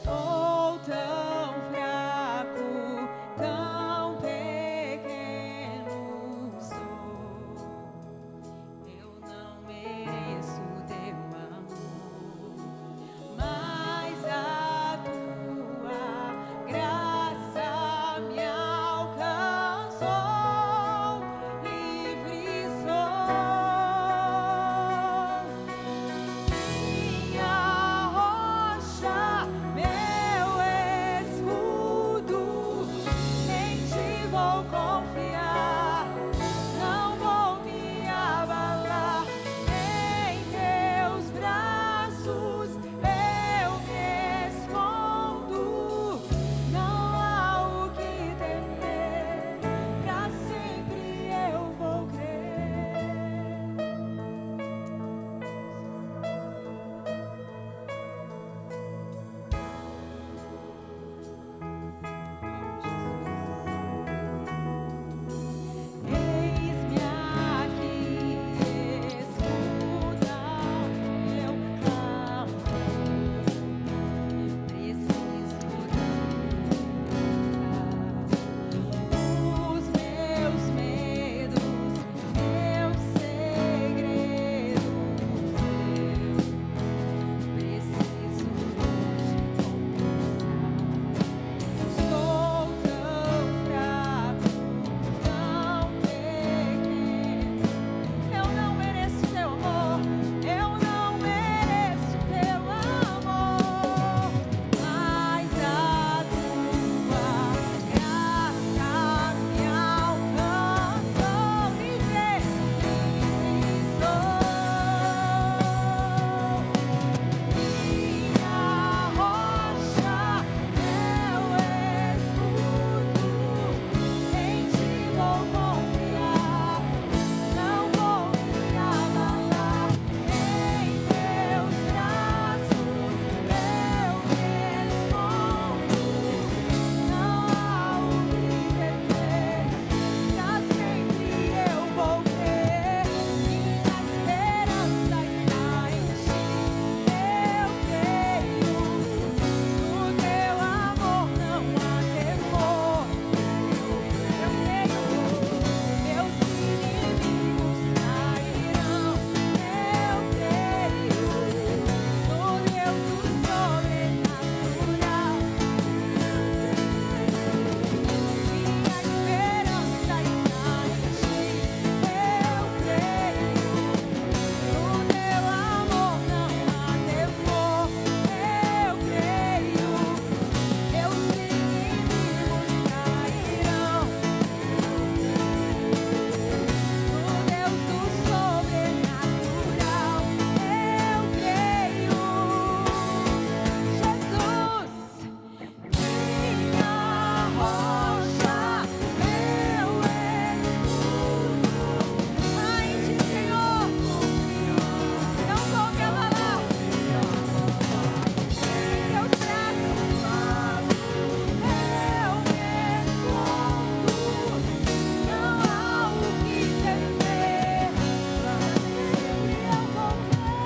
Sou tão fraco, tão pequeno sou. Eu não mereço teu amor, mas a tua graça me alcançou. Livre sou, minha rocha, meu escudo, em ti vou confiar, não vou me abalar. Em teus braços eu me escondo, não há o que temer, pra sempre eu vou crer. Eis-me aqui, escuta o meu clamor, preciso da os meus medos, meus segredos, preciso hoje confessar. Sou tão fraco, tão pequeno. Eu não mereço teu amor, eu não mereço teu amor, mas a tua graça me alcançou. Livre sou, minha rocha, meu escudo, em ti vou confiar, não vou me abalar. Em teus braços eu me escondo, não há o que temer, pra sempre eu vou crer. Minha esperança está em ti, eu creio, no teu amor não há temor. Eu creio, meus inimigos cairão. Eu creio no Deus do sobrenatural. Minha esperança está em ti. Eu creio no teu amor não há temor. Eu creio, meus inimigos cairão. No Deus do sobrenatural, eu creio. Jesus, minha rocha, meu escudo, ai de Senhor, não vou me abalar. Em teus braços eu me escondo, não há o que temer, pra sempre eu vou crer.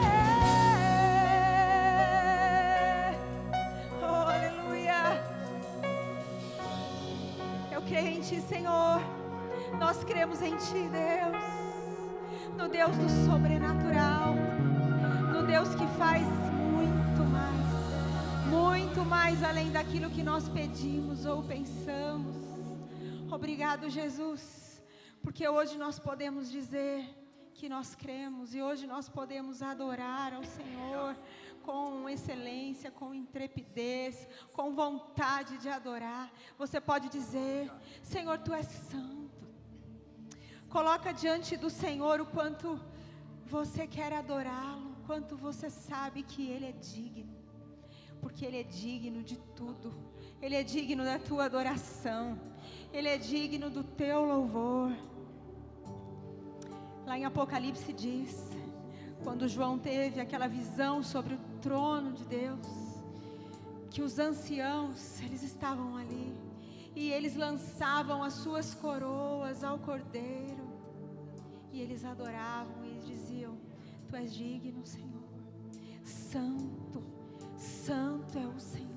Oh, aleluia. Eu creio em ti, Senhor. Nós cremos em ti, Deus, no Deus do sobrenatural, no Deus que faz muito mais além daquilo que nós pedimos ou pensamos. Obrigado, Jesus, porque hoje nós podemos dizer que nós cremos e hoje nós podemos adorar ao Senhor com excelência, com intrepidez, com vontade de adorar. Você pode dizer: Senhor, tu és santo. Coloca diante do Senhor o quanto você quer adorá-lo, quanto você sabe que Ele é digno, porque Ele é digno de tudo. Ele é digno da tua adoração, Ele é digno do teu louvor. Lá em Apocalipse diz, quando João teve aquela visão sobre o trono de Deus, que os anciãos, eles estavam ali, e eles lançavam as suas coroas ao Cordeiro, e eles adoravam, e eles diziam: Tu és digno, Senhor. Santo, santo é o Senhor.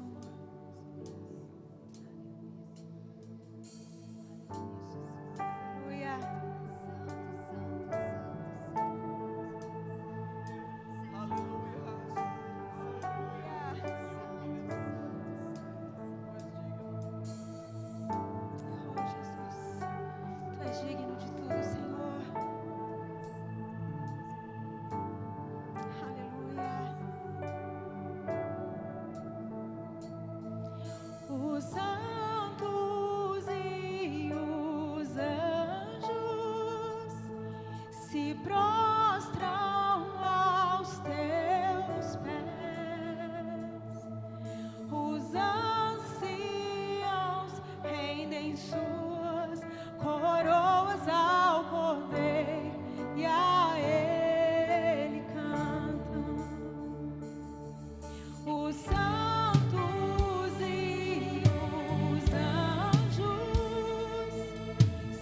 santos e os anjos se prostram aos teus pés. Os anciãos rendem suas coroas ao Cordeiro e a Ele cantam. Os santos e os anjos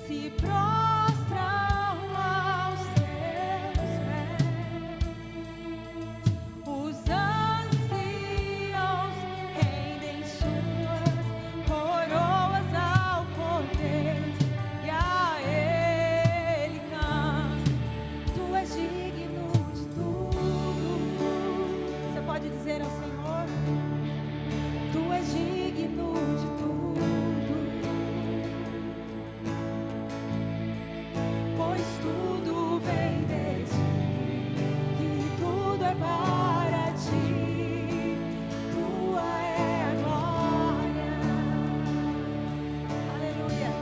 se prostram aos teus pés. Os anciãos rendem suas coroas ao Cordeiro e a Ele cantam. Tu és digno de tudo. Você pode dizer ao Senhor: Tu és digno de tudo, pois tudo vem de ti e tudo é para ti. Tua é a glória. Aleluia.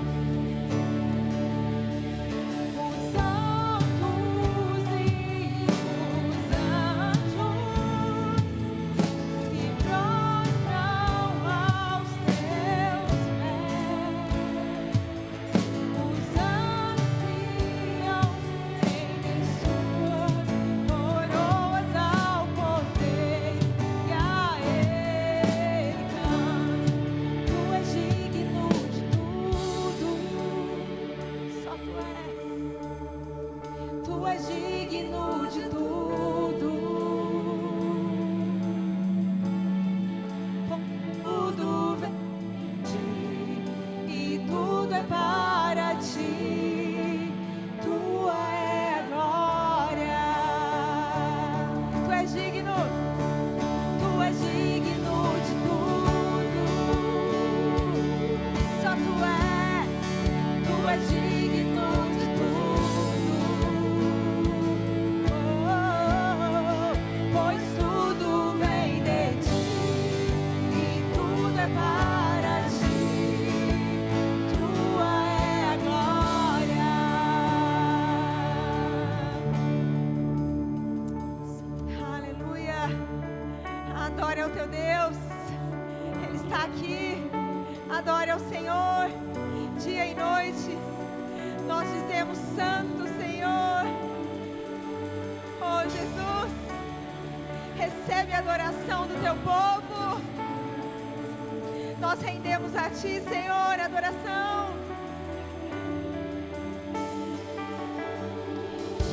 Os santos e os anjos se prostram aos teus pés. Os anciãos rendem suas coroas ao Cordeiro e a Ele cantam. Tu és digno de tudo, só Tu és. Tu és digno de tudo, tudo vem de ti e tudo é para ti. Tua é a glória. Tu és digno, Tu és digno de tudo, só Tu és. Tu és digno de tudo, pois tudo vem de ti e tudo é para ti. Tua é a glória. Aleluia. Adore ao teu Deus. Ele está aqui. Adore ao Senhor. Dia e noite nós dizemos: Santo Senhor. Oh Jesus, recebe a adoração do teu povo. Nós rendemos a ti, Senhor, a adoração.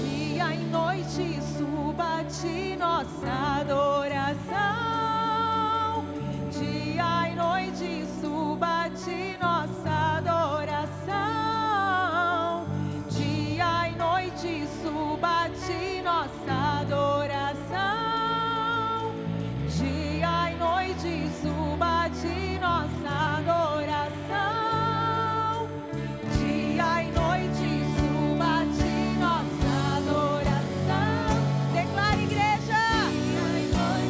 Dia e noite suba a ti nossa adoração. Dia e noite suba a ti nossa adoração. Dia e noite suba a ti nossa adoração. Dia e noite suba a ti nossa adoração. Dia e noite suba a ti nossa adoração. Declara, igreja. Dia e noite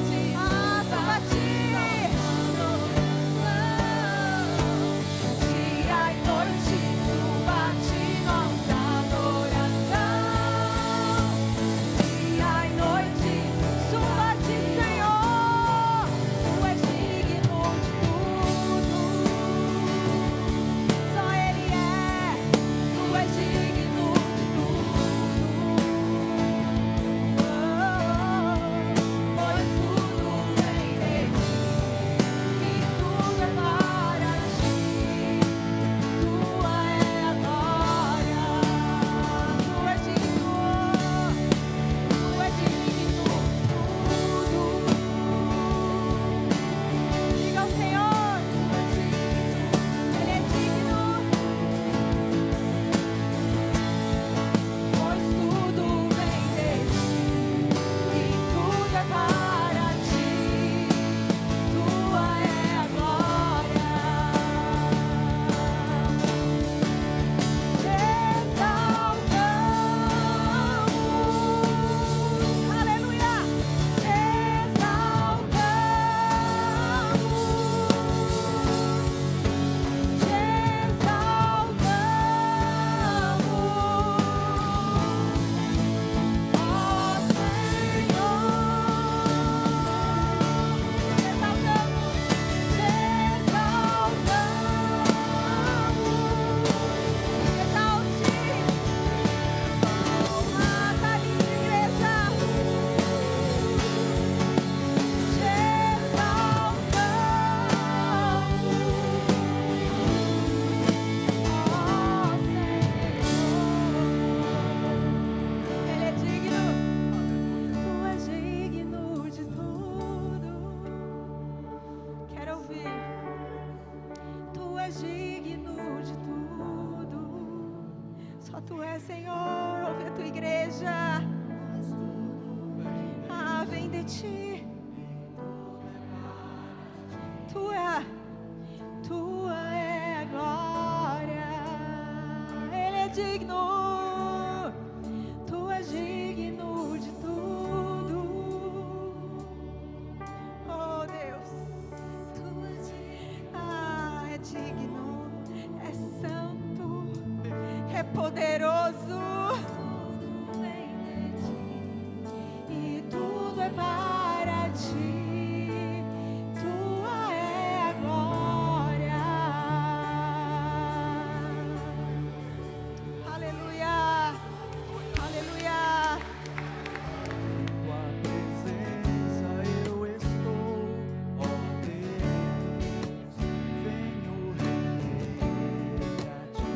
és digno de tudo. Só tu és, Senhor. Ouve a tua igreja. Ah, vem de ti. Tua é a glória. Ele é digno. Tu és digno de tudo. Oh, Deus. Ah, é digno, é santo, é poderoso. E tudo é para ti. Tua é a glória. Aleluia. Aleluia. Tua presença eu estou, ó Deus, venho render a ti.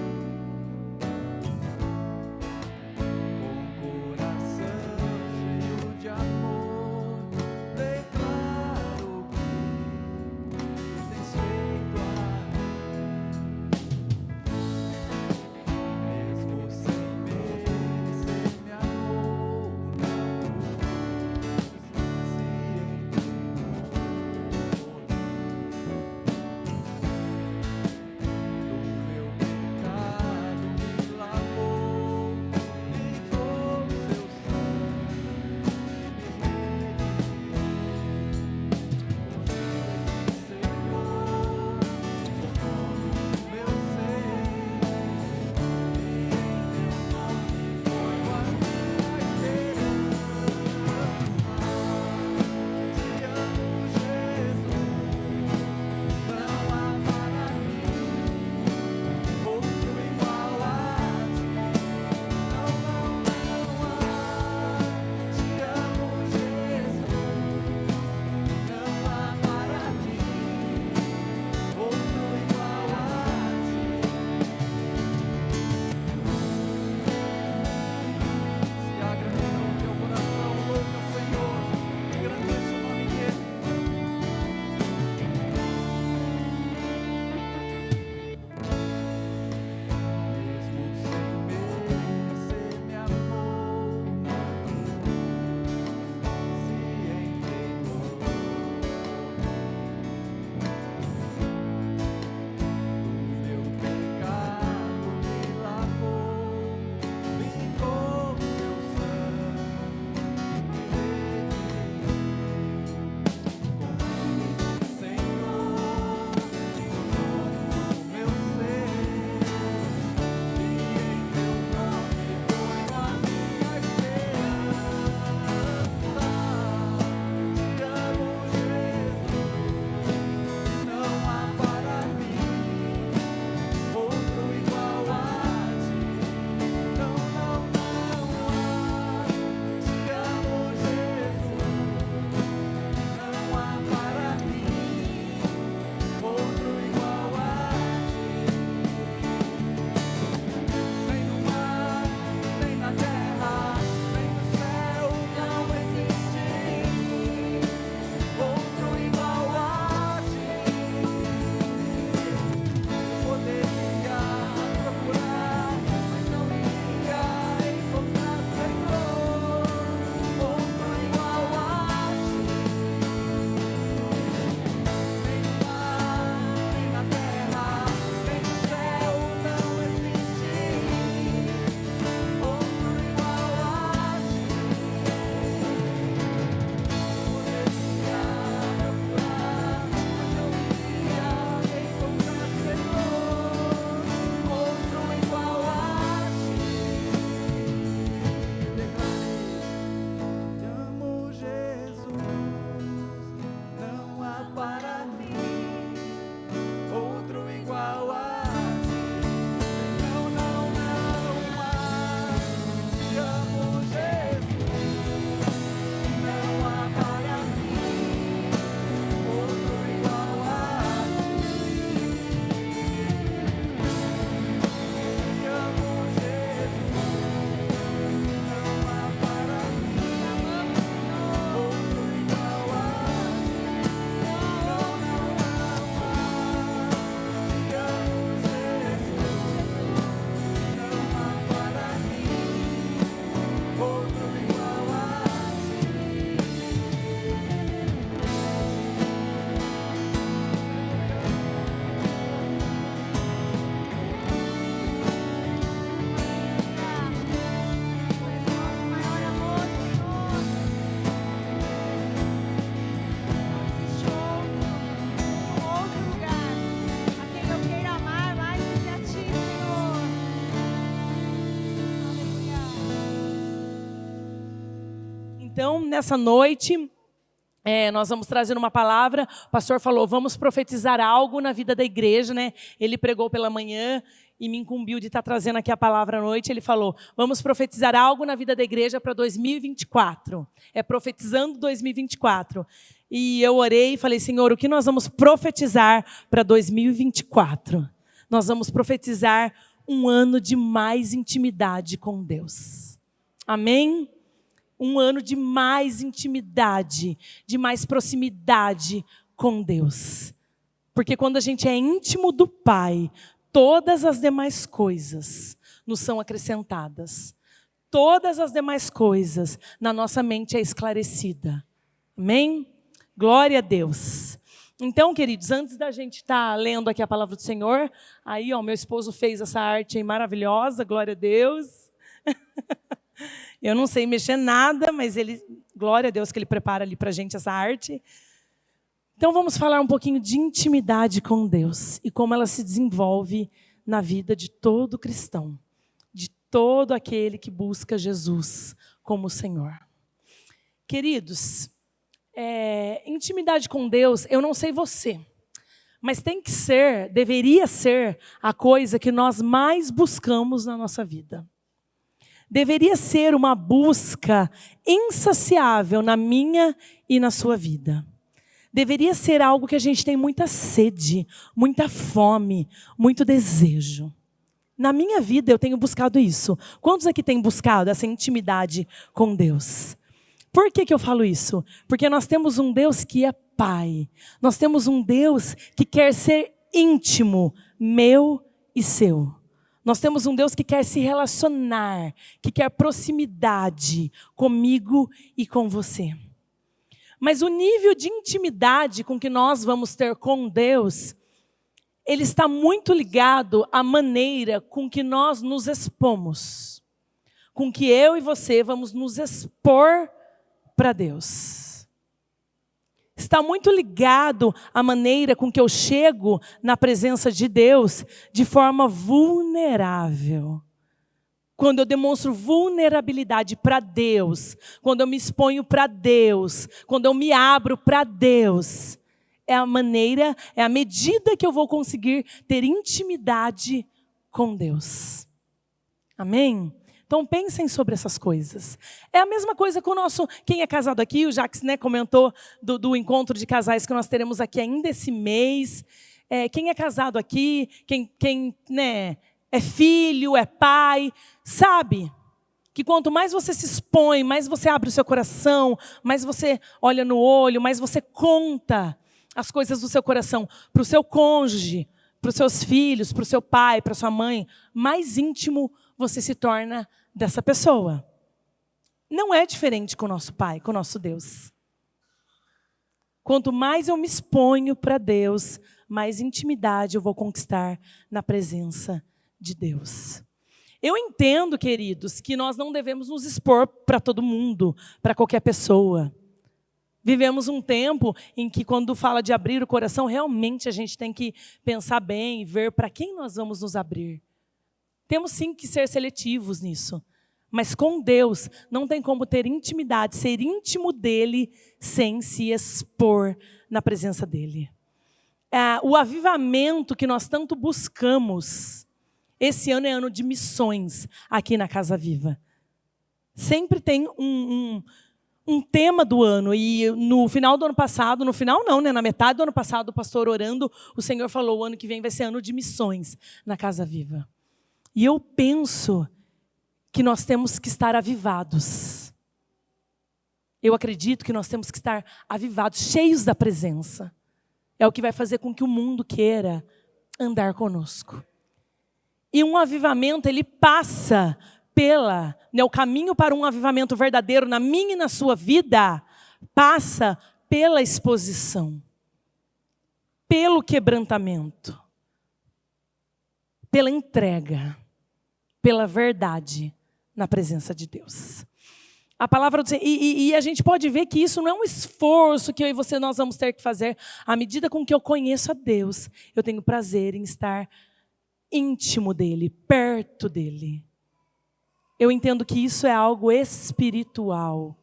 Então, nessa noite, nós vamos trazer uma palavra. O pastor falou, vamos profetizar algo na vida da igreja, né? Ele pregou pela manhã e me incumbiu de estar trazendo aqui a palavra à noite. Ele falou, vamos profetizar algo na vida da igreja para 2024. É profetizando 2024. E eu orei e falei, Senhor, o que nós vamos profetizar para 2024? Nós vamos profetizar um ano de mais intimidade com Deus. Amém? Um ano de mais intimidade, de mais proximidade com Deus. Porque quando a gente é íntimo do Pai, todas as demais coisas nos são acrescentadas. Todas as demais coisas na nossa mente é esclarecida. Amém? Glória a Deus. Então, queridos, antes da gente estar lendo aqui a palavra do Senhor, aí, meu esposo fez essa arte aí maravilhosa, glória a Deus. Eu não sei mexer nada, mas glória a Deus que ele prepara ali para a gente essa arte. Então, vamos falar um pouquinho de intimidade com Deus e como ela se desenvolve na vida de todo cristão, de todo aquele que busca Jesus como Senhor. Queridos, intimidade com Deus, eu não sei você, mas deveria ser a coisa que nós mais buscamos na nossa vida. Deveria ser uma busca insaciável na minha e na sua vida. Deveria ser algo que a gente tem muita sede, muita fome, muito desejo. Na minha vida eu tenho buscado isso. Quantos aqui têm buscado essa intimidade com Deus? Por que eu falo isso? Porque nós temos um Deus que é Pai. Nós temos um Deus que quer ser íntimo, meu e seu. Nós temos um Deus que quer se relacionar, que quer proximidade comigo e com você. Mas o nível de intimidade com que nós vamos ter com Deus, ele está muito ligado à maneira com que nós nos expomos. Com que eu e você vamos nos expor para Deus. Está muito ligado à maneira com que eu chego na presença de Deus de forma vulnerável. Quando eu demonstro vulnerabilidade para Deus, quando eu me exponho para Deus, quando eu me abro para Deus, é a medida que eu vou conseguir ter intimidade com Deus. Amém? Então pensem sobre essas coisas. É a mesma coisa com quem é casado aqui, o Jacques, comentou do encontro de casais que nós teremos aqui ainda esse mês. Quem é casado aqui, quem é filho, é pai, sabe que quanto mais você se expõe, mais você abre o seu coração, mais você olha no olho, mais você conta as coisas do seu coração para o seu cônjuge, para os seus filhos, para o seu pai, para a sua mãe, mais íntimo você se torna dessa pessoa. Não é diferente com o nosso Pai, com o nosso Deus. Quanto mais eu me exponho para Deus, mais intimidade eu vou conquistar na presença de Deus. Eu entendo, queridos, que nós não devemos nos expor para todo mundo, para qualquer pessoa. Vivemos um tempo em que, quando fala de abrir o coração, realmente a gente tem que pensar bem e ver para quem nós vamos nos abrir. Temos sim que ser seletivos nisso. Mas com Deus não tem como ter intimidade, ser íntimo dEle sem se expor na presença dEle. O avivamento que nós tanto buscamos, esse ano é ano de missões aqui na Casa Viva. Sempre tem um tema do ano, e no final do ano passado, na metade do ano passado, o pastor orando, o Senhor falou, o ano que vem vai ser ano de missões na Casa Viva. E eu penso que nós temos que estar avivados. Eu acredito que nós temos que estar avivados, cheios da presença. É o que vai fazer com que o mundo queira andar conosco. E um avivamento, ele passa o caminho para um avivamento verdadeiro na minha e na sua vida, passa pela exposição, pelo quebrantamento, pela entrega, pela verdade na presença de Deus. A palavra do Senhor, e a gente pode ver que isso não é um esforço que eu e você nós vamos ter que fazer. À medida com que eu conheço a Deus, eu tenho prazer em estar íntimo dEle, perto dEle. Eu entendo que isso é algo espiritual.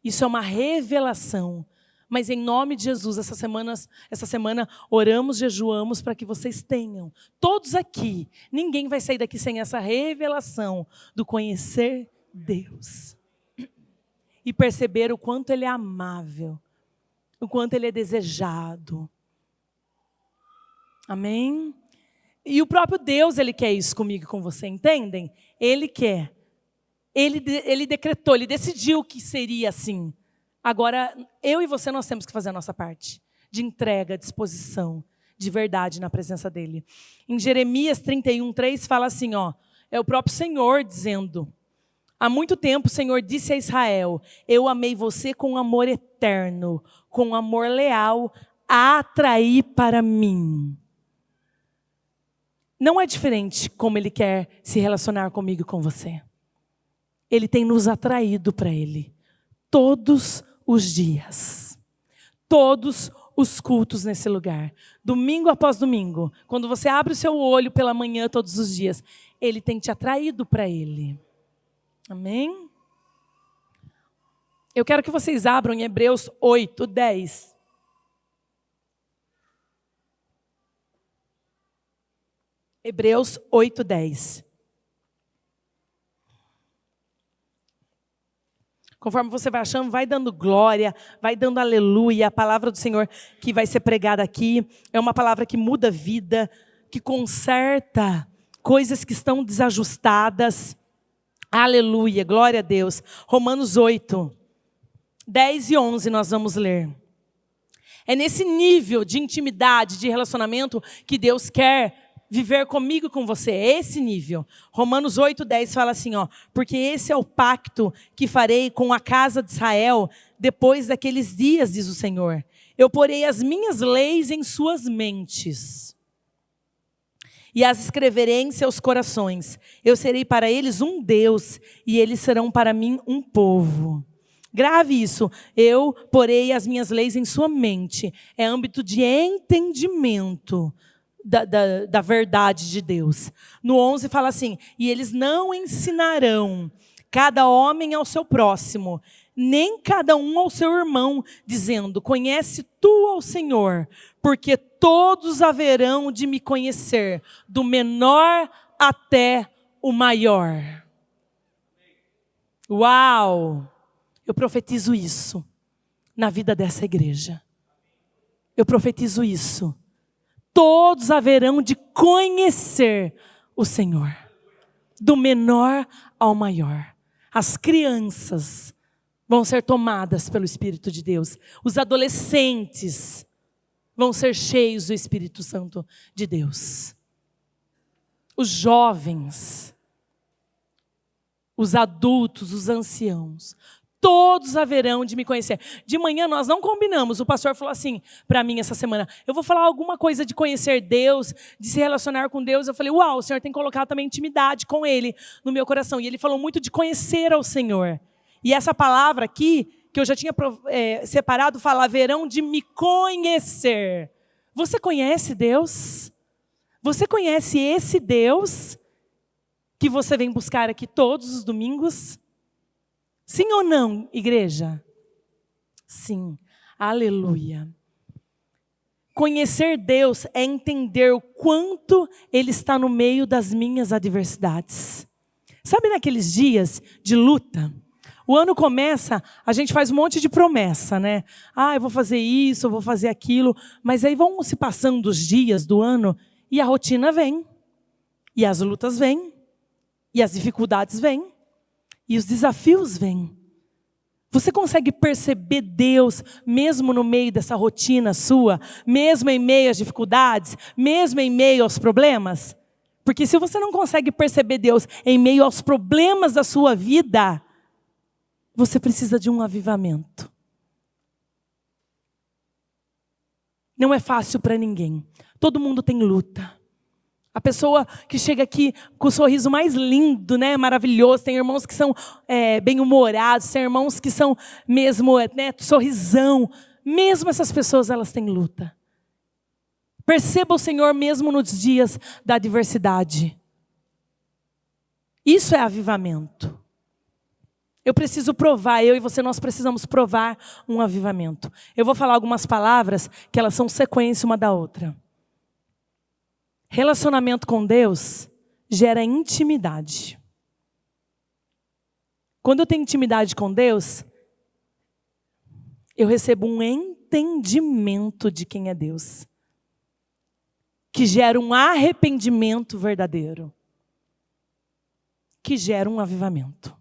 Isso é uma revelação. Mas em nome de Jesus, essa semana oramos, jejuamos para que vocês tenham. Todos aqui, ninguém vai sair daqui sem essa revelação do conhecer Deus. E perceber o quanto Ele é amável, o quanto Ele é desejado. Amém? E o próprio Deus, Ele quer isso comigo e com você, entendem? Ele quer. Ele decretou, Ele decidiu que seria assim. Agora, eu e você, nós temos que fazer a nossa parte. De entrega, disposição, de verdade na presença dEle. Em Jeremias 31:3 fala assim, é o próprio Senhor dizendo: há muito tempo o Senhor disse a Israel, eu amei você com amor eterno, com amor leal, a atrair para mim. Não é diferente como Ele quer se relacionar comigo e com você. Ele tem nos atraído para Ele. Todos os dias. Todos os cultos nesse lugar. Domingo após domingo. Quando você abre o seu olho pela manhã todos os dias. Ele tem te atraído para Ele. Amém? Eu quero que vocês abram em Hebreus 8:10. Hebreus 8:10. Conforme você vai achando, vai dando glória, vai dando aleluia. A palavra do Senhor que vai ser pregada aqui é uma palavra que muda a vida, que conserta coisas que estão desajustadas. Aleluia, glória a Deus. Romanos 8:10 e 11 nós vamos ler. É nesse nível de intimidade, de relacionamento que Deus quer viver comigo e com você, é esse nível. Romanos 8:10 fala assim, porque esse é o pacto que farei com a casa de Israel depois daqueles dias, diz o Senhor. Eu porei as minhas leis em suas mentes e as escreverei em seus corações. Eu serei para eles um Deus e eles serão para mim um povo. Grave isso, eu porei as minhas leis em sua mente. É âmbito de entendimento da verdade de Deus. No 11 fala assim, e eles não ensinarão cada homem ao seu próximo, nem cada um ao seu irmão, dizendo, conhece tu ao Senhor, porque todos haverão de me conhecer, do menor até o maior. Uau! Eu profetizo isso na vida dessa igreja. Eu profetizo isso. Todos haverão de conhecer o Senhor, do menor ao maior. As crianças vão ser tomadas pelo Espírito de Deus. Os adolescentes vão ser cheios do Espírito Santo de Deus. Os jovens, os adultos, os anciãos, todos haverão de me conhecer. De manhã nós não combinamos. O pastor falou assim para mim essa semana. Eu vou falar alguma coisa de conhecer Deus, de se relacionar com Deus. Eu falei, uau, o Senhor tem colocado também intimidade com Ele no meu coração. E Ele falou muito de conhecer ao Senhor. E essa palavra aqui, que eu já tinha separado, fala, haverão de me conhecer. Você conhece Deus? Você conhece esse Deus que você vem buscar aqui todos os domingos? Sim ou não, igreja? Sim. Aleluia. Conhecer Deus é entender o quanto Ele está no meio das minhas adversidades. Sabe naqueles dias de luta? O ano começa, a gente faz um monte de promessa, né? Eu vou fazer isso, eu vou fazer aquilo. Mas aí vão se passando os dias do ano e a rotina vem. E as lutas vêm. E as dificuldades vêm. E os desafios vêm. Você consegue perceber Deus mesmo no meio dessa rotina sua? Mesmo em meio às dificuldades? Mesmo em meio aos problemas? Porque se você não consegue perceber Deus em meio aos problemas da sua vida, você precisa de um avivamento. Não é fácil para ninguém. Todo mundo tem luta. A pessoa que chega aqui com o sorriso mais lindo, né, maravilhoso, tem irmãos que são bem-humorados, tem irmãos que são mesmo, sorrisão. Mesmo essas pessoas, elas têm luta. Perceba o Senhor mesmo nos dias da adversidade. Isso é avivamento. Eu preciso provar, eu e você, nós precisamos provar um avivamento. Eu vou falar algumas palavras que elas são sequência uma da outra. Relacionamento com Deus gera intimidade. Quando eu tenho intimidade com Deus, eu recebo um entendimento de quem é Deus, que gera um arrependimento verdadeiro, que gera um avivamento.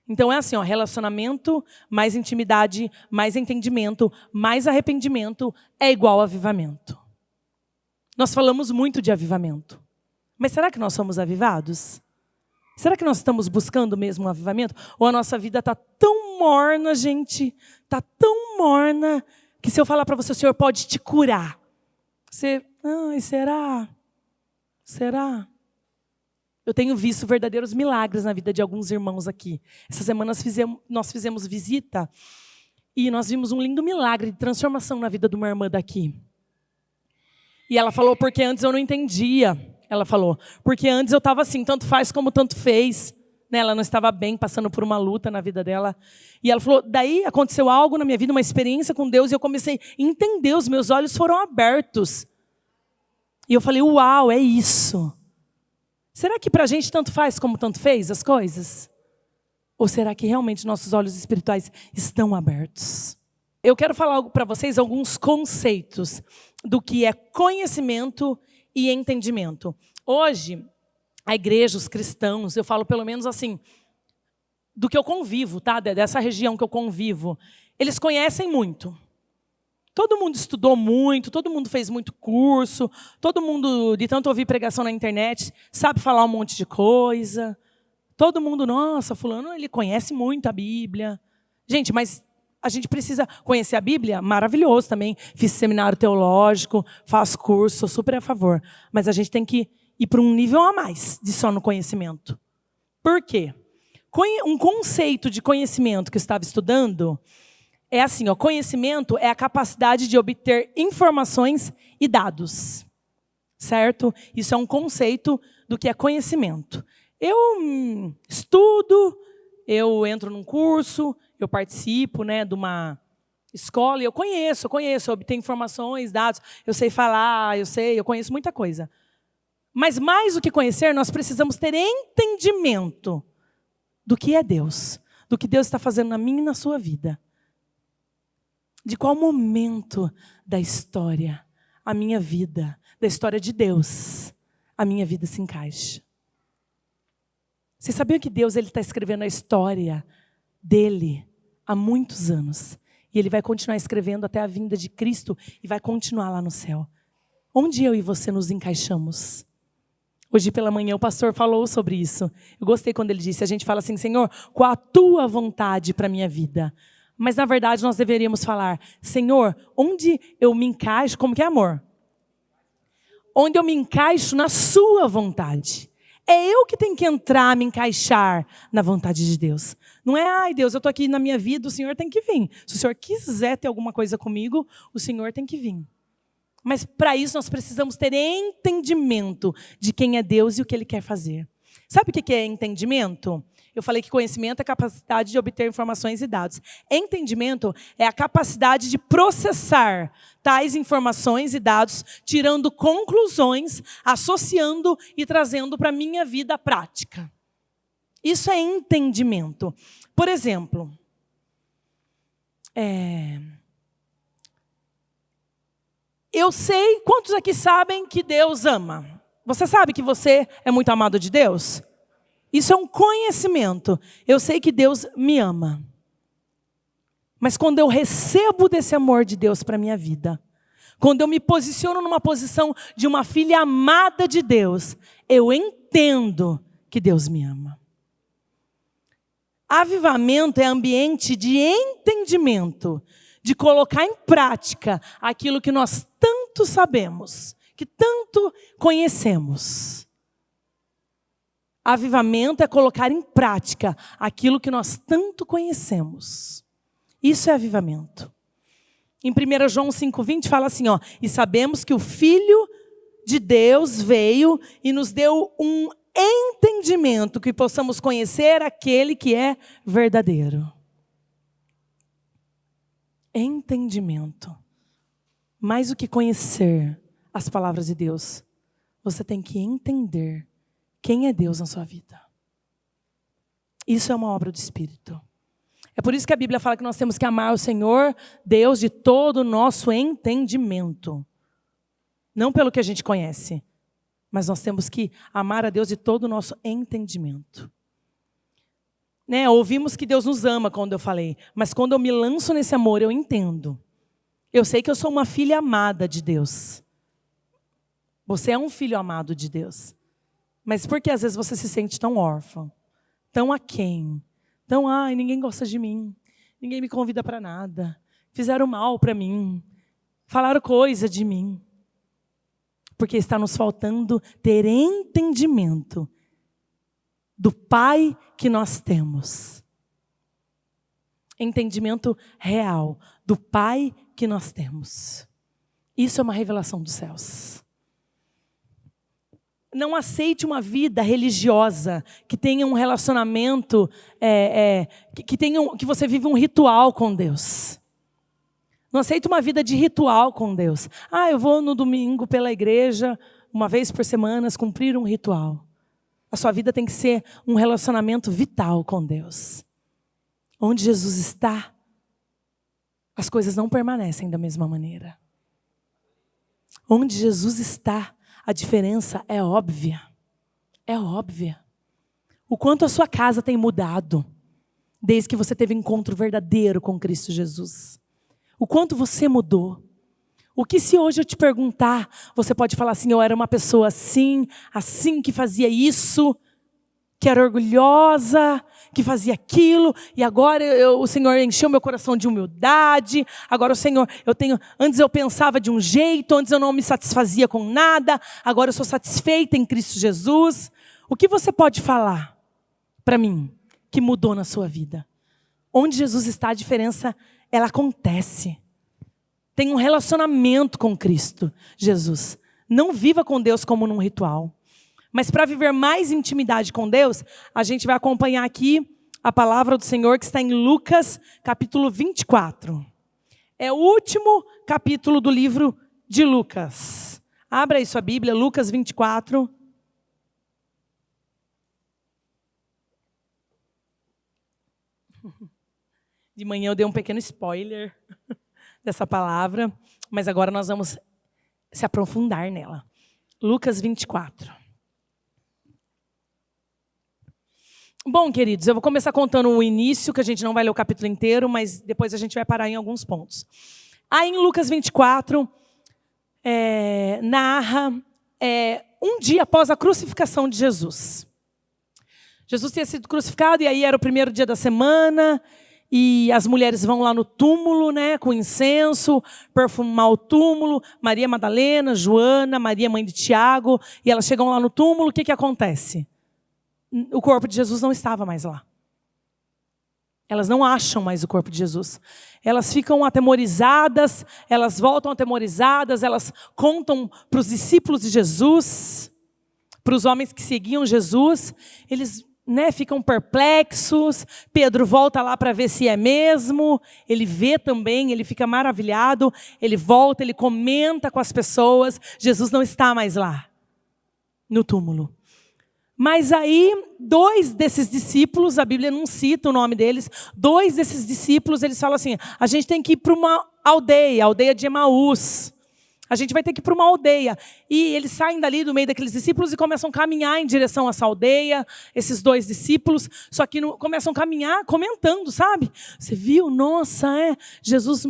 Então é assim, ó, relacionamento, mais intimidade, mais entendimento, mais arrependimento é igual a avivamento. Nós falamos muito de avivamento. Mas será que nós somos avivados? Será que nós estamos buscando mesmo um avivamento? Ou a nossa vida está tão morna, gente, está tão morna, que se eu falar para você, o Senhor pode te curar. Você, ai, será? Será? Eu tenho visto verdadeiros milagres na vida de alguns irmãos aqui. Essa semana nós fizemos visita e nós vimos um lindo milagre de transformação na vida de uma irmã daqui. E ela falou, porque antes eu não entendia. Ela falou, porque antes eu estava assim, tanto faz como tanto fez. Né? Ela não estava bem, passando por uma luta na vida dela. E ela falou, daí aconteceu algo na minha vida, uma experiência com Deus, e eu comecei a entender, os meus olhos foram abertos. E eu falei, uau, é isso. Será que para a gente tanto faz como tanto fez as coisas? Ou será que realmente nossos olhos espirituais estão abertos? Eu quero falar para vocês alguns conceitos do que é conhecimento e entendimento. Hoje, a igreja, os cristãos, eu falo pelo menos assim, do que eu convivo, tá? Dessa região que eu convivo, eles conhecem muito. Todo mundo estudou muito, todo mundo fez muito curso, todo mundo, de tanto ouvir pregação na internet, sabe falar um monte de coisa. Todo mundo, nossa, fulano, ele conhece muito a Bíblia. Gente, mas a gente precisa conhecer a Bíblia? Maravilhoso também. Fiz seminário teológico, faço curso, sou super a favor. Mas a gente tem que ir para um nível a mais de só no conhecimento. Por quê? Um conceito de conhecimento que eu estava estudando é assim, ó, conhecimento é a capacidade de obter informações e dados, certo? Isso é um conceito do que é conhecimento. Eu estudo, eu entro num curso, eu participo, né, de uma escola, e eu conheço, eu obtenho informações, dados, eu sei falar, eu conheço muita coisa. Mas mais do que conhecer, nós precisamos ter entendimento do que é Deus, do que Deus está fazendo na minha e na sua vida. De qual momento da história, a minha vida, da história de Deus, a minha vida se encaixa. Você sabia que Deus está escrevendo a história dele há muitos anos? E ele vai continuar escrevendo até a vinda de Cristo e vai continuar lá no céu. Onde eu e você nos encaixamos? Hoje pela manhã o pastor falou sobre isso. Eu gostei quando ele disse, a gente fala assim, Senhor, qual a tua vontade para a minha vida? Mas, na verdade, nós deveríamos falar, Senhor, onde eu me encaixo, como que é amor? Onde eu me encaixo na sua vontade. É eu que tenho que entrar, me encaixar na vontade de Deus. Não é, ai Deus, eu estou aqui na minha vida, o Senhor tem que vir. Se o Senhor quiser ter alguma coisa comigo, o Senhor tem que vir. Mas, para isso, nós precisamos ter entendimento de quem é Deus e o que Ele quer fazer. Sabe o que é entendimento? Eu falei que conhecimento é a capacidade de obter informações e dados. Entendimento é a capacidade de processar tais informações e dados, tirando conclusões, associando e trazendo para a minha vida prática. Isso é entendimento. Por exemplo, eu sei, quantos aqui sabem que Deus ama? Você sabe que você é muito amado de Deus? Isso é um conhecimento. Eu sei que Deus me ama. Mas quando eu recebo desse amor de Deus para a minha vida, quando eu me posiciono numa posição de uma filha amada de Deus, eu entendo que Deus me ama. Avivamento é ambiente de entendimento, de colocar em prática aquilo que nós tanto sabemos, que tanto conhecemos. Avivamento é colocar em prática aquilo que nós tanto conhecemos. Isso é avivamento. Em 1 João 5,20 fala assim, ó, e sabemos que o Filho de Deus veio e nos deu um entendimento entendimento, que possamos conhecer aquele que é verdadeiro. Entendimento. Mais do que conhecer as palavras de Deus, você tem que entender quem é Deus na sua vida. Isso é uma obra do Espírito. É por isso que a Bíblia fala que nós temos que amar o Senhor, Deus, de todo o nosso entendimento. Não pelo que a gente conhece, mas nós temos que amar a Deus de todo o nosso entendimento. Né? Ouvimos que Deus nos ama quando eu falei, mas quando eu me lanço nesse amor, eu entendo. Eu sei que eu sou uma filha amada de Deus. Você é um filho amado de Deus. Mas por que às vezes você se sente tão órfão, tão aquém, tão, ninguém gosta de mim, ninguém me convida para nada, fizeram mal para mim, falaram coisa de mim. Porque está nos faltando ter entendimento do Pai que nós temos. Entendimento real do Pai que nós temos. Isso é uma revelação dos céus. Não aceite uma vida religiosa que tenha um relacionamento, que você vive um ritual com Deus. Não aceite uma vida de ritual com Deus. Eu vou no domingo pela igreja, uma vez por semana, cumprir um ritual. A sua vida tem que ser um relacionamento vital com Deus. Onde Jesus está, as coisas não permanecem da mesma maneira. Onde Jesus está, a diferença é óbvia. É óbvia. O quanto a sua casa tem mudado desde que você teve um encontro verdadeiro com Cristo Jesus. O quanto você mudou. O que se hoje eu te perguntar, você pode falar assim, eu era uma pessoa assim, que fazia isso, que era orgulhosa, que fazia aquilo, e agora o Senhor encheu meu coração de humildade, agora o Senhor, antes eu pensava de um jeito, antes eu não me satisfazia com nada, agora eu sou satisfeita em Cristo Jesus. O que você pode falar para mim que mudou na sua vida? Onde Jesus está, a diferença, ela acontece. Tem um relacionamento com Cristo Jesus. Não viva com Deus como num ritual. Mas para viver mais intimidade com Deus, a gente vai acompanhar aqui a palavra do Senhor que está em Lucas, capítulo 24. É o último capítulo do livro de Lucas. Abra aí sua Bíblia, Lucas 24. De manhã eu dei um pequeno spoiler dessa palavra, mas agora nós vamos se aprofundar nela. Lucas 24. Bom, queridos, eu vou começar contando o início, que a gente não vai ler o capítulo inteiro, mas depois a gente vai parar em alguns pontos. Aí em Lucas 24, narra um dia após a crucificação de Jesus. Jesus tinha sido crucificado e aí era o primeiro dia da semana, e as mulheres vão lá no túmulo, né, com incenso, perfumar o túmulo, Maria Madalena, Joana, Maria mãe de Tiago, e elas chegam lá no túmulo, o que acontece? O corpo de Jesus não estava mais lá. Elas não acham mais o corpo de Jesus. Elas ficam atemorizadas, elas voltam atemorizadas, elas contam para os discípulos de Jesus, para os homens que seguiam Jesus, eles ficam perplexos. Pedro volta lá para ver se é mesmo, ele vê também, ele fica maravilhado, ele volta, ele comenta com as pessoas, Jesus não está mais lá, no túmulo. Mas aí, 2 desses discípulos, a Bíblia não cita o nome deles, 2 desses discípulos, eles falam assim, a gente tem que ir para uma aldeia, a aldeia de Emaús. A gente vai ter que ir para uma aldeia. E eles saem dali do meio daqueles discípulos e começam a caminhar em direção a essa aldeia, esses 2 discípulos, só que começam a caminhar comentando, sabe? Você viu? Nossa, Jesus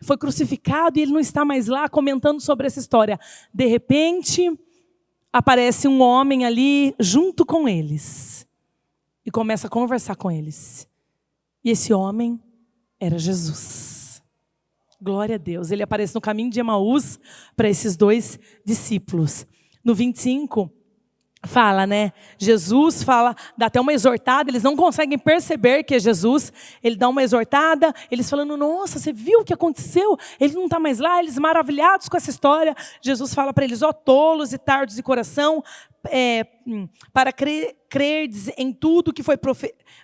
foi crucificado e ele não está mais lá, comentando sobre essa história. De repente, aparece um homem ali junto com eles e começa a conversar com eles. E esse homem era Jesus. Glória a Deus. Ele aparece no caminho de Emaús para esses 2 discípulos. No 25, fala, né? Jesus fala, dá até uma exortada, eles não conseguem perceber que é Jesus. Ele dá uma exortada, eles falando, nossa, você viu o que aconteceu? Ele não está mais lá, eles maravilhados com essa história. Jesus fala para eles, ó tolos e tardos de coração, para crerdes em tudo que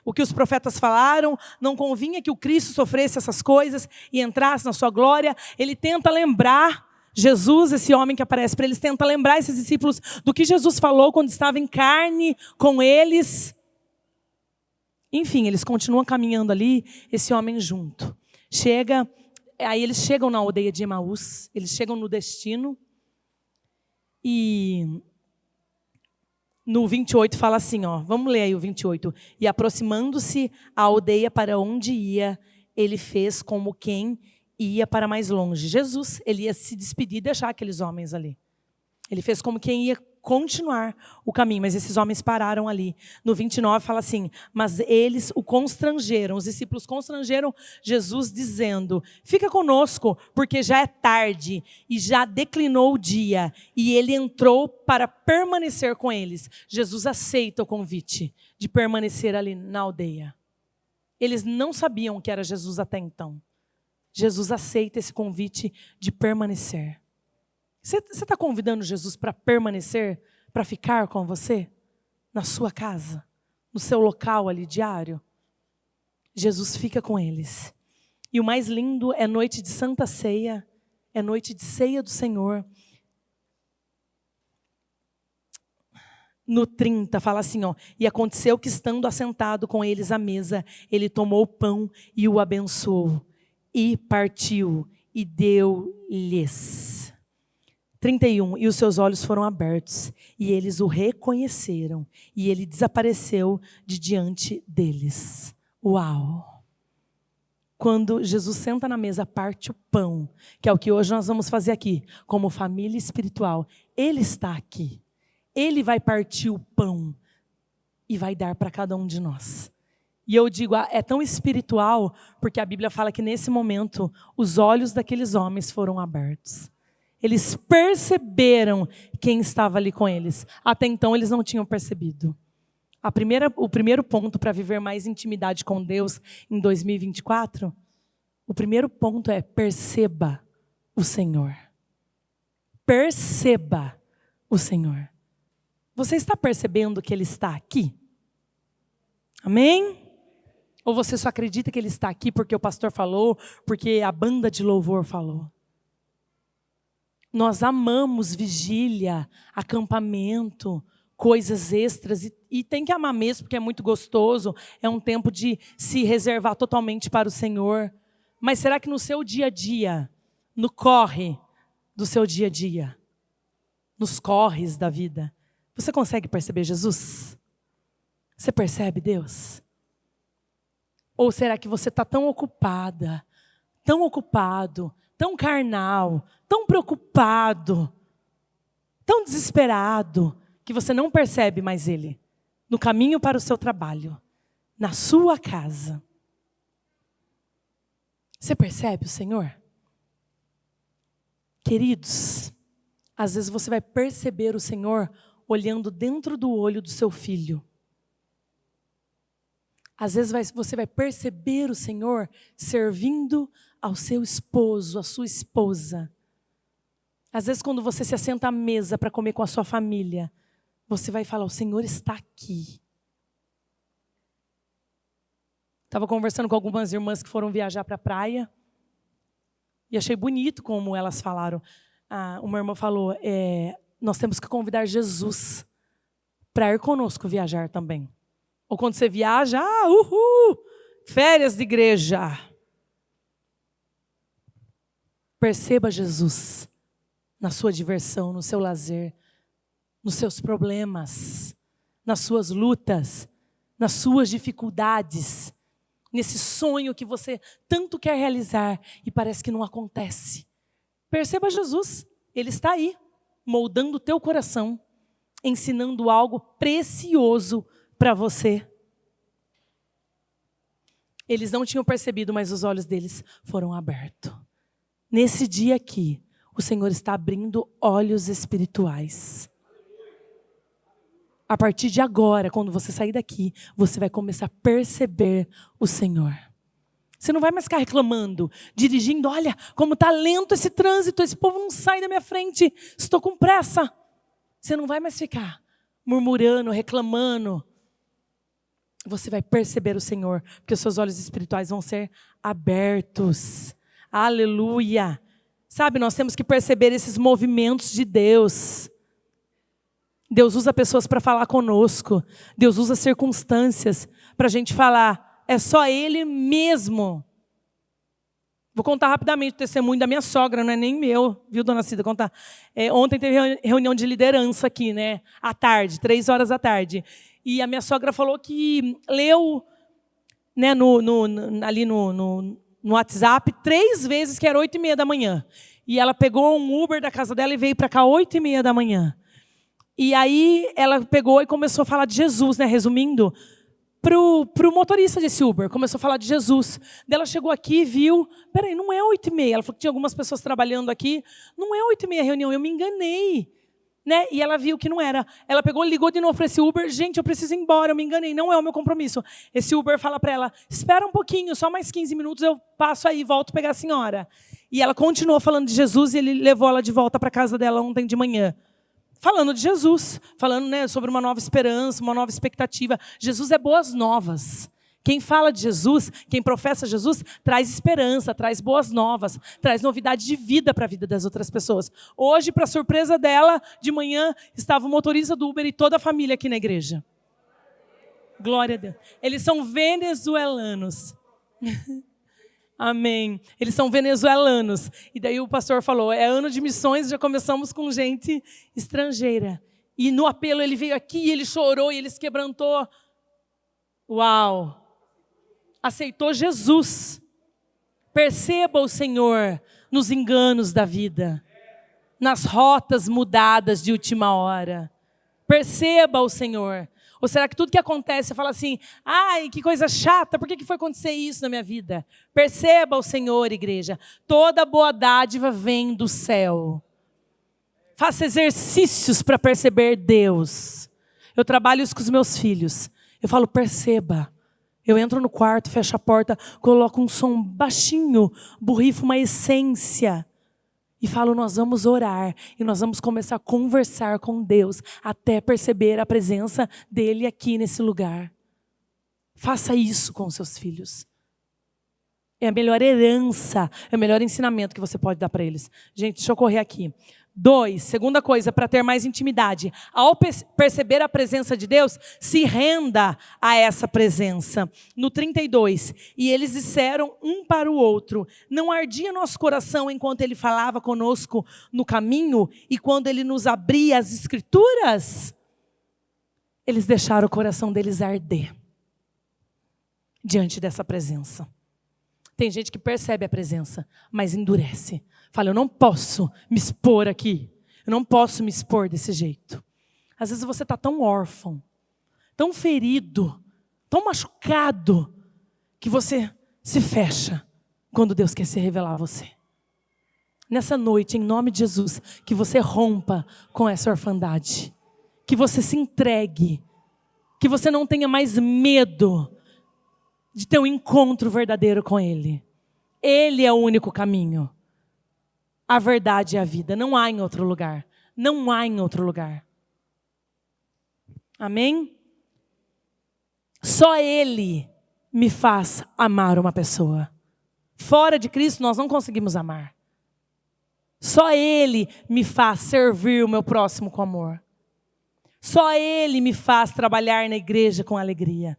o que os profetas falaram, não convinha que o Cristo sofresse essas coisas e entrasse na sua glória. Ele tenta lembrar, Jesus, esse homem que aparece para eles, tenta lembrar esses discípulos do que Jesus falou quando estava em carne com eles. Enfim, eles continuam caminhando ali, esse homem junto. Aí eles chegam na aldeia de Emaús, eles chegam no destino, e no 28 fala assim, vamos ler aí o 28. E aproximando-se à aldeia para onde ia, ele fez como quem ia para mais longe. Jesus, ele ia se despedir e deixar aqueles homens ali. Ele fez como quem ia continuar o caminho, mas esses homens pararam ali. No 29 fala assim, mas eles o constrangeram, os discípulos constrangeram Jesus dizendo, fica conosco, porque já é tarde e já declinou o dia. E ele entrou para permanecer com eles. Jesus aceita o convite de permanecer ali na aldeia. Eles não sabiam que era Jesus até então. Jesus aceita esse convite de permanecer. Você está convidando Jesus para permanecer, para ficar com você? Na sua casa, no seu local ali diário? Jesus fica com eles. E o mais lindo é noite de Santa Ceia, é noite de ceia do Senhor. No 30 fala assim, e aconteceu que estando assentado com eles à mesa, ele tomou o pão e o abençoou, e partiu, e deu-lhes. 31, e os seus olhos foram abertos, e eles o reconheceram, e ele desapareceu de diante deles. Uau! Quando Jesus senta na mesa, parte o pão, que é o que hoje nós vamos fazer aqui, como família espiritual, ele está aqui. Ele vai partir o pão e vai dar para cada um de nós. E eu digo, é tão espiritual, porque a Bíblia fala que nesse momento, os olhos daqueles homens foram abertos. Eles perceberam quem estava ali com eles. Até então eles não tinham percebido. O primeiro ponto para viver mais intimidade com Deus em 2024, o primeiro ponto é perceba o Senhor. Perceba o Senhor. Você está percebendo que Ele está aqui? Amém? Ou você só acredita que Ele está aqui porque o pastor falou, porque a banda de louvor falou? Nós amamos vigília, acampamento, coisas extras, e tem que amar mesmo, porque é muito gostoso, é um tempo de se reservar totalmente para o Senhor. Mas será que no seu dia a dia, no corre do seu dia a dia, nos corres da vida, você consegue perceber Jesus? Você percebe Deus? Ou será que você está tão ocupada, tão ocupado, tão carnal, tão preocupado, tão desesperado, que você não percebe mais Ele no caminho para o seu trabalho, na sua casa? Você percebe o Senhor? Queridos, às vezes você vai perceber o Senhor olhando dentro do olho do seu filho. Às vezes você vai perceber o Senhor servindo ao seu esposo, à sua esposa. Às vezes quando você se assenta à mesa para comer com a sua família, você vai falar, o Senhor está aqui. Estava conversando com algumas irmãs que foram viajar para a praia, e achei bonito como elas falaram. Uma irmã falou, nós temos que convidar Jesus para ir conosco viajar também. Ou quando você viaja, férias de igreja. Perceba Jesus na sua diversão, no seu lazer, nos seus problemas, nas suas lutas, nas suas dificuldades, nesse sonho que você tanto quer realizar e parece que não acontece. Perceba Jesus, Ele está aí, moldando o teu coração, ensinando algo precioso para você. Eles não tinham percebido, mas os olhos deles foram abertos. Nesse dia aqui, o Senhor está abrindo olhos espirituais. A partir de agora, quando você sair daqui, você vai começar a perceber o Senhor. Você não vai mais ficar reclamando, dirigindo, olha como está lento esse trânsito, esse povo não sai da minha frente, estou com pressa. Você não vai mais ficar. murmurando, reclamando, você vai perceber o Senhor, porque os seus olhos espirituais vão ser abertos. Aleluia! Sabe, nós temos que perceber esses movimentos de Deus. Deus usa pessoas para falar conosco. Deus usa circunstâncias para a gente falar. É só Ele mesmo. Vou contar rapidamente o testemunho da minha sogra, não é nem meu, viu, dona Cida? Contar. Ontem teve reunião de liderança aqui, né? À tarde, 3 horas da tarde. E a minha sogra falou que leu, né, ali no WhatsApp 3 vezes que era 8h30 da manhã. E ela pegou um Uber da casa dela e veio para cá 8h30 da manhã. E aí ela pegou e começou a falar de Jesus, né? Resumindo, pro motorista desse Uber. Começou a falar de Jesus. Daí ela chegou aqui e viu, peraí, não é 8h30. Ela falou que tinha algumas pessoas trabalhando aqui. Não é 8h30 a reunião, eu me enganei. Né? E ela viu que não era. Ela pegou e ligou de novo para esse Uber. Gente, eu preciso ir embora, eu me enganei, não é o meu compromisso. Esse Uber fala para ela, espera um pouquinho, só mais 15 minutos eu passo aí, volto pegar a senhora. E ela continuou falando de Jesus e ele levou ela de volta para casa dela ontem de manhã. Falando de Jesus, falando, né, sobre uma nova esperança, uma nova expectativa. Jesus é boas novas. Quem fala de Jesus, quem professa Jesus, traz esperança, traz boas novas, traz novidade de vida para a vida das outras pessoas. Hoje, para surpresa dela, de manhã, estava o motorista do Uber e toda a família aqui na igreja. Glória a Deus. Eles são venezuelanos. Amém. Eles são venezuelanos. E daí o pastor falou, é ano de missões, já começamos com gente estrangeira. E no apelo ele veio aqui, ele chorou e ele se quebrantou. Uau! Aceitou Jesus. Perceba o Senhor nos enganos da vida, nas rotas mudadas de última hora. Perceba o Senhor. Ou será que tudo que acontece, você fala assim, ai, que coisa chata, por que foi acontecer isso na minha vida? Perceba o Senhor, igreja. Toda boa dádiva vem do céu. Faça exercícios para perceber Deus. Eu trabalho isso com os meus filhos. Eu falo, perceba. Eu entro no quarto, fecho a porta, coloco um som baixinho, borrifo uma essência. E falo, nós vamos orar. E nós vamos começar a conversar com Deus. Até perceber a presença dEle aqui nesse lugar. Faça isso com os seus filhos. É a melhor herança, é o melhor ensinamento que você pode dar para eles. Gente, deixa eu correr aqui. 2, segunda coisa, para ter mais intimidade. Ao perceber a presença de Deus, se renda a essa presença. No 32, e eles disseram um para o outro, não ardia nosso coração enquanto ele falava conosco no caminho e quando ele nos abria as escrituras? Eles deixaram o coração deles arder diante dessa presença. Tem gente que percebe a presença, mas endurece. Fala, eu não posso me expor aqui. Eu não posso me expor desse jeito. Às vezes você está tão órfão, tão ferido, tão machucado, que você se fecha quando Deus quer se revelar a você. Nessa noite, em nome de Jesus, que você rompa com essa orfandade. Que você se entregue. Que você não tenha mais medo de ter um encontro verdadeiro com Ele. Ele é o único caminho. A verdade é a vida. Não há em outro lugar. Não há em outro lugar. Amém? Só Ele me faz amar uma pessoa. Fora de Cristo nós não conseguimos amar. Só Ele me faz servir o meu próximo com amor. Só Ele me faz trabalhar na igreja com alegria.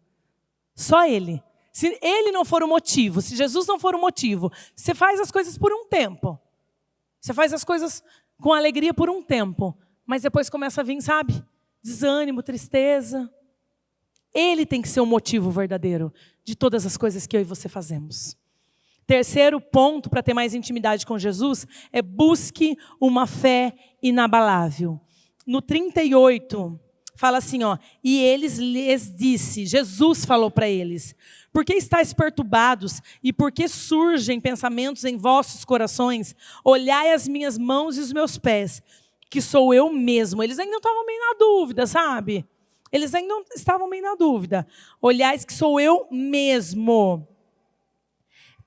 Só Ele. Se Ele não for o motivo, se Jesus não for o motivo, você faz as coisas por um tempo. Você faz as coisas com alegria por um tempo, mas depois começa a vir, sabe? Desânimo, tristeza. Ele tem que ser o motivo verdadeiro de todas as coisas que eu e você fazemos. Terceiro ponto para ter mais intimidade com Jesus é busque uma fé inabalável. No 38, fala assim, ó, e eles lhes disse, Jesus falou para eles, por que estáis perturbados e por que surgem pensamentos em vossos corações? Olhai as minhas mãos e os meus pés, que sou eu mesmo. Eles ainda estavam meio na dúvida, sabe? Eles ainda estavam meio na dúvida. Olhais que sou eu mesmo.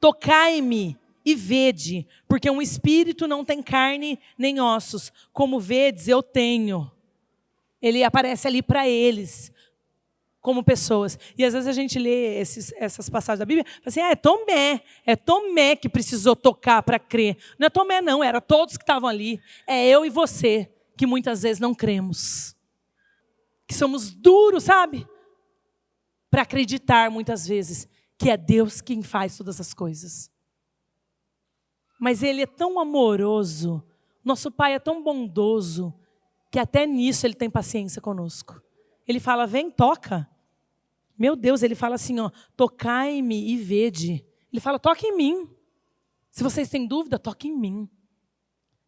Tocai-me e vede, porque um espírito não tem carne nem ossos, como vedes eu tenho. Ele aparece ali para eles, como pessoas. E às vezes a gente lê essas passagens da Bíblia e fala assim, é Tomé que precisou tocar para crer. Não é Tomé não, era todos que estavam ali. É eu e você que muitas vezes não cremos. Que somos duros, sabe? Para acreditar muitas vezes que é Deus quem faz todas as coisas. Mas Ele é tão amoroso, nosso Pai é tão bondoso, que até nisso Ele tem paciência conosco. Ele fala, vem, toca. Meu Deus, Ele fala assim, ó, tocai-me e vede. Ele fala, toque em mim. Se vocês têm dúvida, toque em mim.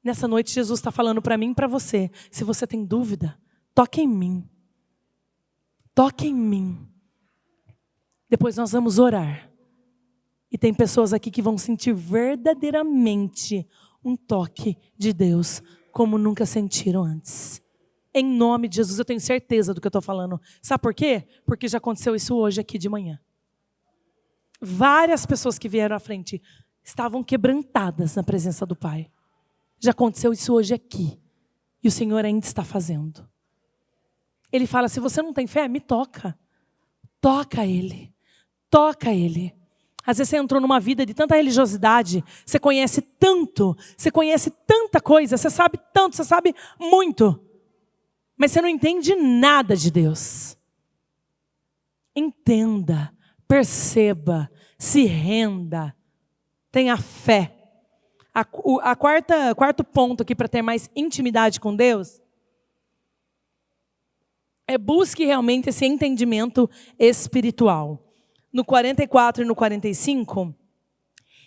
Nessa noite, Jesus está falando para mim e para você. Se você tem dúvida, toque em mim. Toque em mim. Depois nós vamos orar. E tem pessoas aqui que vão sentir verdadeiramente um toque de Deus, como nunca sentiram antes. Em nome de Jesus, eu tenho certeza do que eu estou falando. Sabe por quê? Porque já aconteceu isso hoje aqui de manhã. Várias pessoas que vieram à frente estavam quebrantadas na presença do Pai. Já aconteceu isso hoje aqui. E o Senhor ainda está fazendo. Ele fala, se você não tem fé, me toca. Toca Ele. Toca Ele. Às vezes você entrou numa vida de tanta religiosidade, você conhece tanto, você conhece tanta coisa, você sabe tanto, você sabe muito, mas você não entende nada de Deus. Entenda, perceba, se renda, tenha fé. Quarto ponto aqui para ter mais intimidade com Deus é busque realmente esse entendimento espiritual. No 44 e no 45,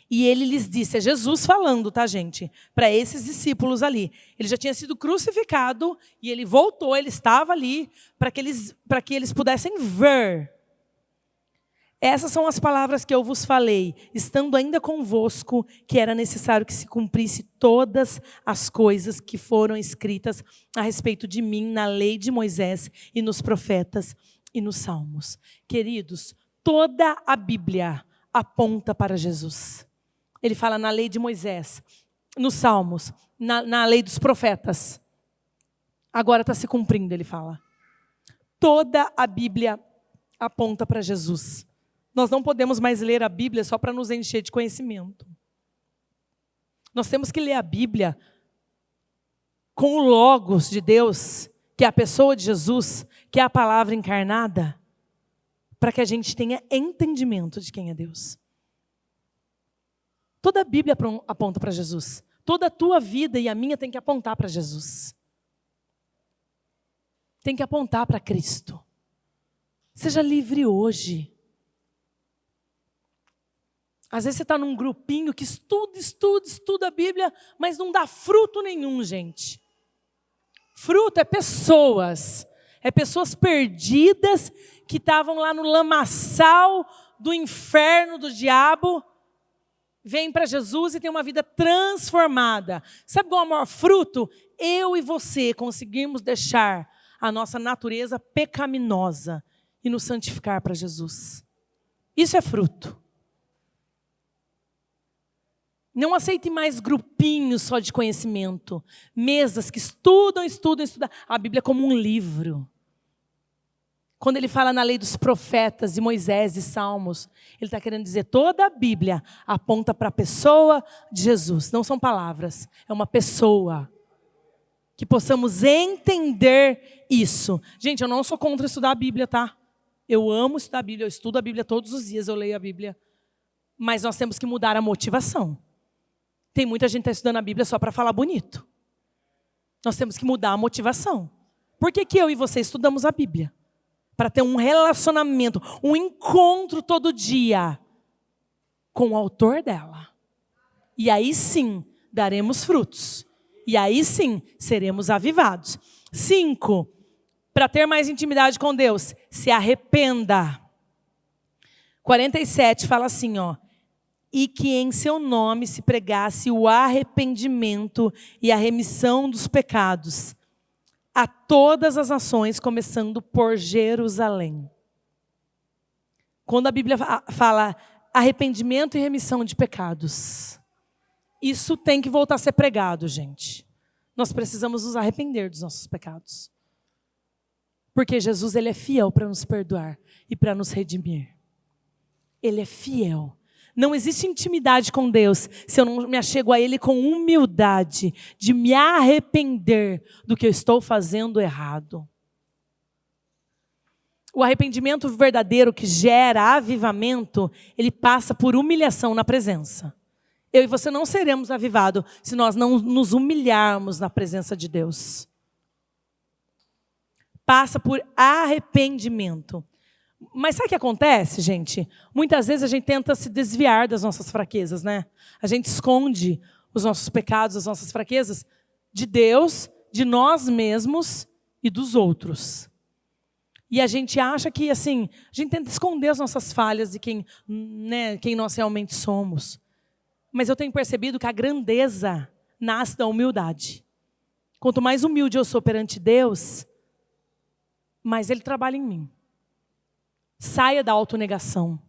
e ele lhes disse, é Jesus falando, tá, gente? Para esses discípulos ali. Ele já tinha sido crucificado e ele voltou, ele estava ali para que eles pudessem ver. Essas são as palavras que eu vos falei, estando ainda convosco, que era necessário que se cumprisse todas as coisas que foram escritas a respeito de mim na lei de Moisés e nos profetas e nos salmos. Queridos, toda a Bíblia aponta para Jesus. Ele fala na lei de Moisés, nos salmos, na lei dos profetas. Agora está se cumprindo, ele fala. Toda a Bíblia aponta para Jesus. Nós não podemos mais ler a Bíblia só para nos encher de conhecimento. Nós temos que ler a Bíblia com o Logos de Deus, que é a pessoa de Jesus, que é a palavra encarnada, para que a gente tenha entendimento de quem é Deus. Toda a Bíblia aponta para Jesus. Toda a tua vida e a minha tem que apontar para Jesus. Tem que apontar para Cristo. Seja livre hoje. Às vezes você está num grupinho que estuda a Bíblia, mas não dá fruto nenhum, gente. Fruto é pessoas. É pessoas perdidas que estavam lá no lamaçal do inferno do diabo, vêm para Jesus e têm uma vida transformada. Sabe qual é o maior fruto? Eu e você conseguimos deixar a nossa natureza pecaminosa e nos santificar para Jesus. Isso é fruto. Não aceite mais grupinhos só de conhecimento. Mesas que estudam. A Bíblia é como um livro. Quando ele fala na lei dos profetas, de Moisés e Salmos, ele está querendo dizer toda a Bíblia aponta para a pessoa de Jesus. Não são palavras, é uma pessoa. Que possamos entender isso. Gente, eu não sou contra estudar a Bíblia, tá? Eu amo estudar a Bíblia, eu estudo a Bíblia todos os dias, eu leio a Bíblia. Mas nós temos que mudar a motivação. Tem muita gente que está estudando a Bíblia só para falar bonito. Nós temos que mudar a motivação. Por que eu e você estudamos a Bíblia? Para ter um relacionamento, um encontro todo dia com o autor dela. E aí sim, daremos frutos. E aí sim, seremos avivados. 5, para ter mais intimidade com Deus, se arrependa. 47 fala assim, ó. E que em seu nome se pregasse o arrependimento e a remissão dos pecados a todas as nações, começando por Jerusalém. Quando a Bíblia fala arrependimento e remissão de pecados, isso tem que voltar a ser pregado, gente. Nós precisamos nos arrepender dos nossos pecados. Porque Jesus, Ele é fiel para nos perdoar e para nos redimir. Ele é fiel. Não existe intimidade com Deus se eu não me achego a Ele com humildade, de me arrepender do que eu estou fazendo errado. O arrependimento verdadeiro que gera avivamento, ele passa por humilhação na presença. Eu e você não seremos avivados se nós não nos humilharmos na presença de Deus. Passa por arrependimento. Mas sabe o que acontece, gente? Muitas vezes a gente tenta se desviar das nossas fraquezas, né? A gente esconde os nossos pecados, as nossas fraquezas de Deus, de nós mesmos e dos outros. E a gente acha que, assim, a gente tenta esconder as nossas falhas de quem nós realmente somos. Mas eu tenho percebido que a grandeza nasce da humildade. Quanto mais humilde eu sou perante Deus, mais Ele trabalha em mim. Saia da autonegação.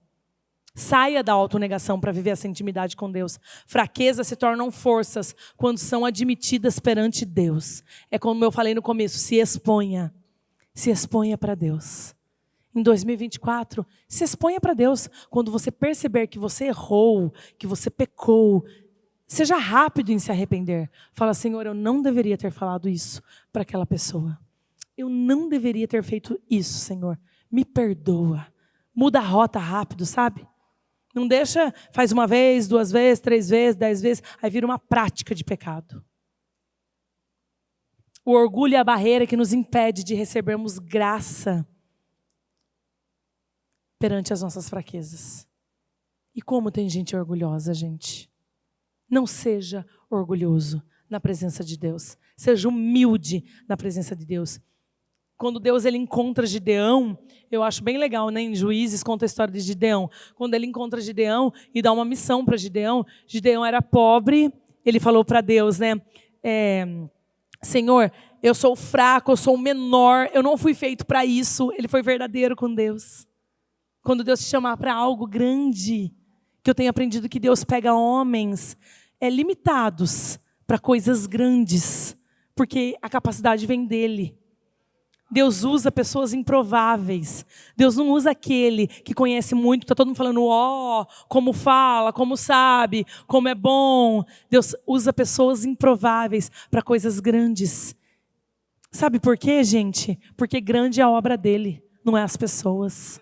Saia da autonegação para viver essa intimidade com Deus. Fraquezas se tornam forças quando são admitidas perante Deus. É como eu falei no começo, se exponha. Se exponha para Deus. Em 2024, se exponha para Deus. Quando você perceber que você errou, que você pecou, seja rápido em se arrepender. Fala, Senhor, eu não deveria ter falado isso para aquela pessoa. Eu não deveria ter feito isso, Senhor. Me perdoa. Muda a rota rápido, sabe? Não deixa, faz uma vez, 2 vezes, 3 vezes, 10 vezes, aí vira uma prática de pecado. O orgulho é a barreira que nos impede de recebermos graça perante as nossas fraquezas. E como tem gente orgulhosa, gente? Não seja orgulhoso na presença de Deus. Seja humilde na presença de Deus. Quando Deus ele encontra Gideão, eu acho bem legal, né? Em Juízes conta a história de Gideão. Quando ele encontra Gideão e dá uma missão para Gideão, Gideão era pobre, ele falou para Deus, né? Senhor, eu sou fraco, eu sou o menor, eu não fui feito para isso. Ele foi verdadeiro com Deus. Quando Deus te chamar para algo grande, que eu tenho aprendido que Deus pega homens limitados para coisas grandes, porque a capacidade vem dele. Deus usa pessoas improváveis. Deus não usa aquele que conhece muito, está todo mundo falando, como fala, como sabe, como é bom. Deus usa pessoas improváveis para coisas grandes. Sabe por quê, gente? Porque grande é a obra dele, não é as pessoas.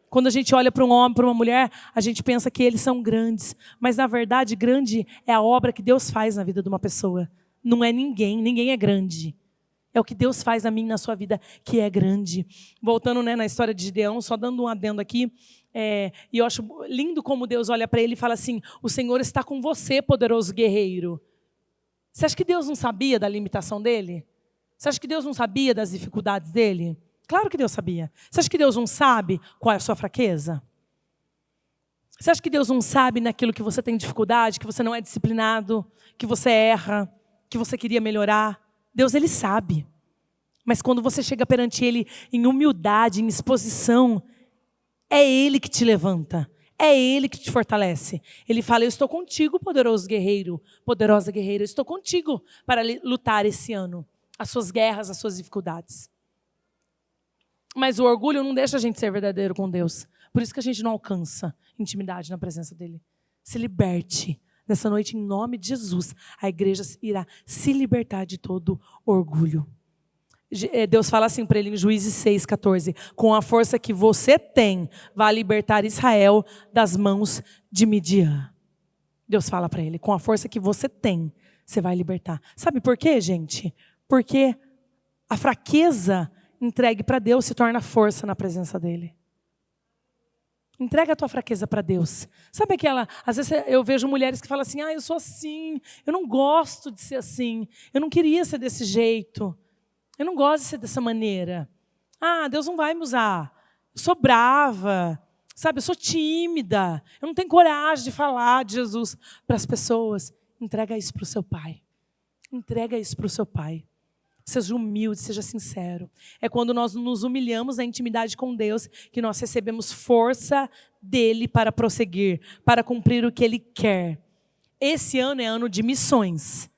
Quando a gente olha para um homem, para uma mulher, a gente pensa que eles são grandes. Mas, na verdade, grande é a obra que Deus faz na vida de uma pessoa. Não é ninguém é grande. É o que Deus faz na minha e na sua vida que é grande. Voltando na história de Gideão, só dando um adendo aqui. E eu acho lindo como Deus olha para ele e fala assim, o Senhor está com você, poderoso guerreiro. Você acha que Deus não sabia da limitação dele? Você acha que Deus não sabia das dificuldades dele? Claro que Deus sabia. Você acha que Deus não sabe qual é a sua fraqueza? Você acha que Deus não sabe naquilo que você tem dificuldade, que você não é disciplinado, que você erra, que você queria melhorar? Deus, Ele sabe. Mas quando você chega perante Ele em humildade, em exposição, é Ele que te levanta. É Ele que te fortalece. Ele fala, eu estou contigo, poderoso guerreiro, poderosa guerreira. Eu estou contigo para lutar esse ano. As suas guerras, as suas dificuldades. Mas o orgulho não deixa a gente ser verdadeiro com Deus. Por isso que a gente não alcança intimidade na presença dEle. Se liberte. Nessa noite, em nome de Jesus, a igreja irá se libertar de todo orgulho. Deus fala assim para ele em Juízes 6,14. Com a força que você tem, vai libertar Israel das mãos de Midian. Deus fala para ele, com a força que você tem, você vai libertar. Sabe por quê, gente? Porque a fraqueza entregue para Deus se torna força na presença dEle. Entrega a tua fraqueza para Deus. Sabe aquela... Às vezes eu vejo mulheres que falam assim, eu sou assim, eu não gosto de ser assim, eu não queria ser desse jeito, eu não gosto de ser dessa maneira. Deus não vai me usar, eu sou brava, sabe, eu sou tímida, eu não tenho coragem de falar de Jesus para as pessoas. Entrega isso para o seu Pai. Entrega isso para o seu Pai. Seja humilde, seja sincero. É quando nós nos humilhamos na intimidade com Deus que nós recebemos força dEle para prosseguir, para cumprir o que Ele quer. Esse ano é ano de missões.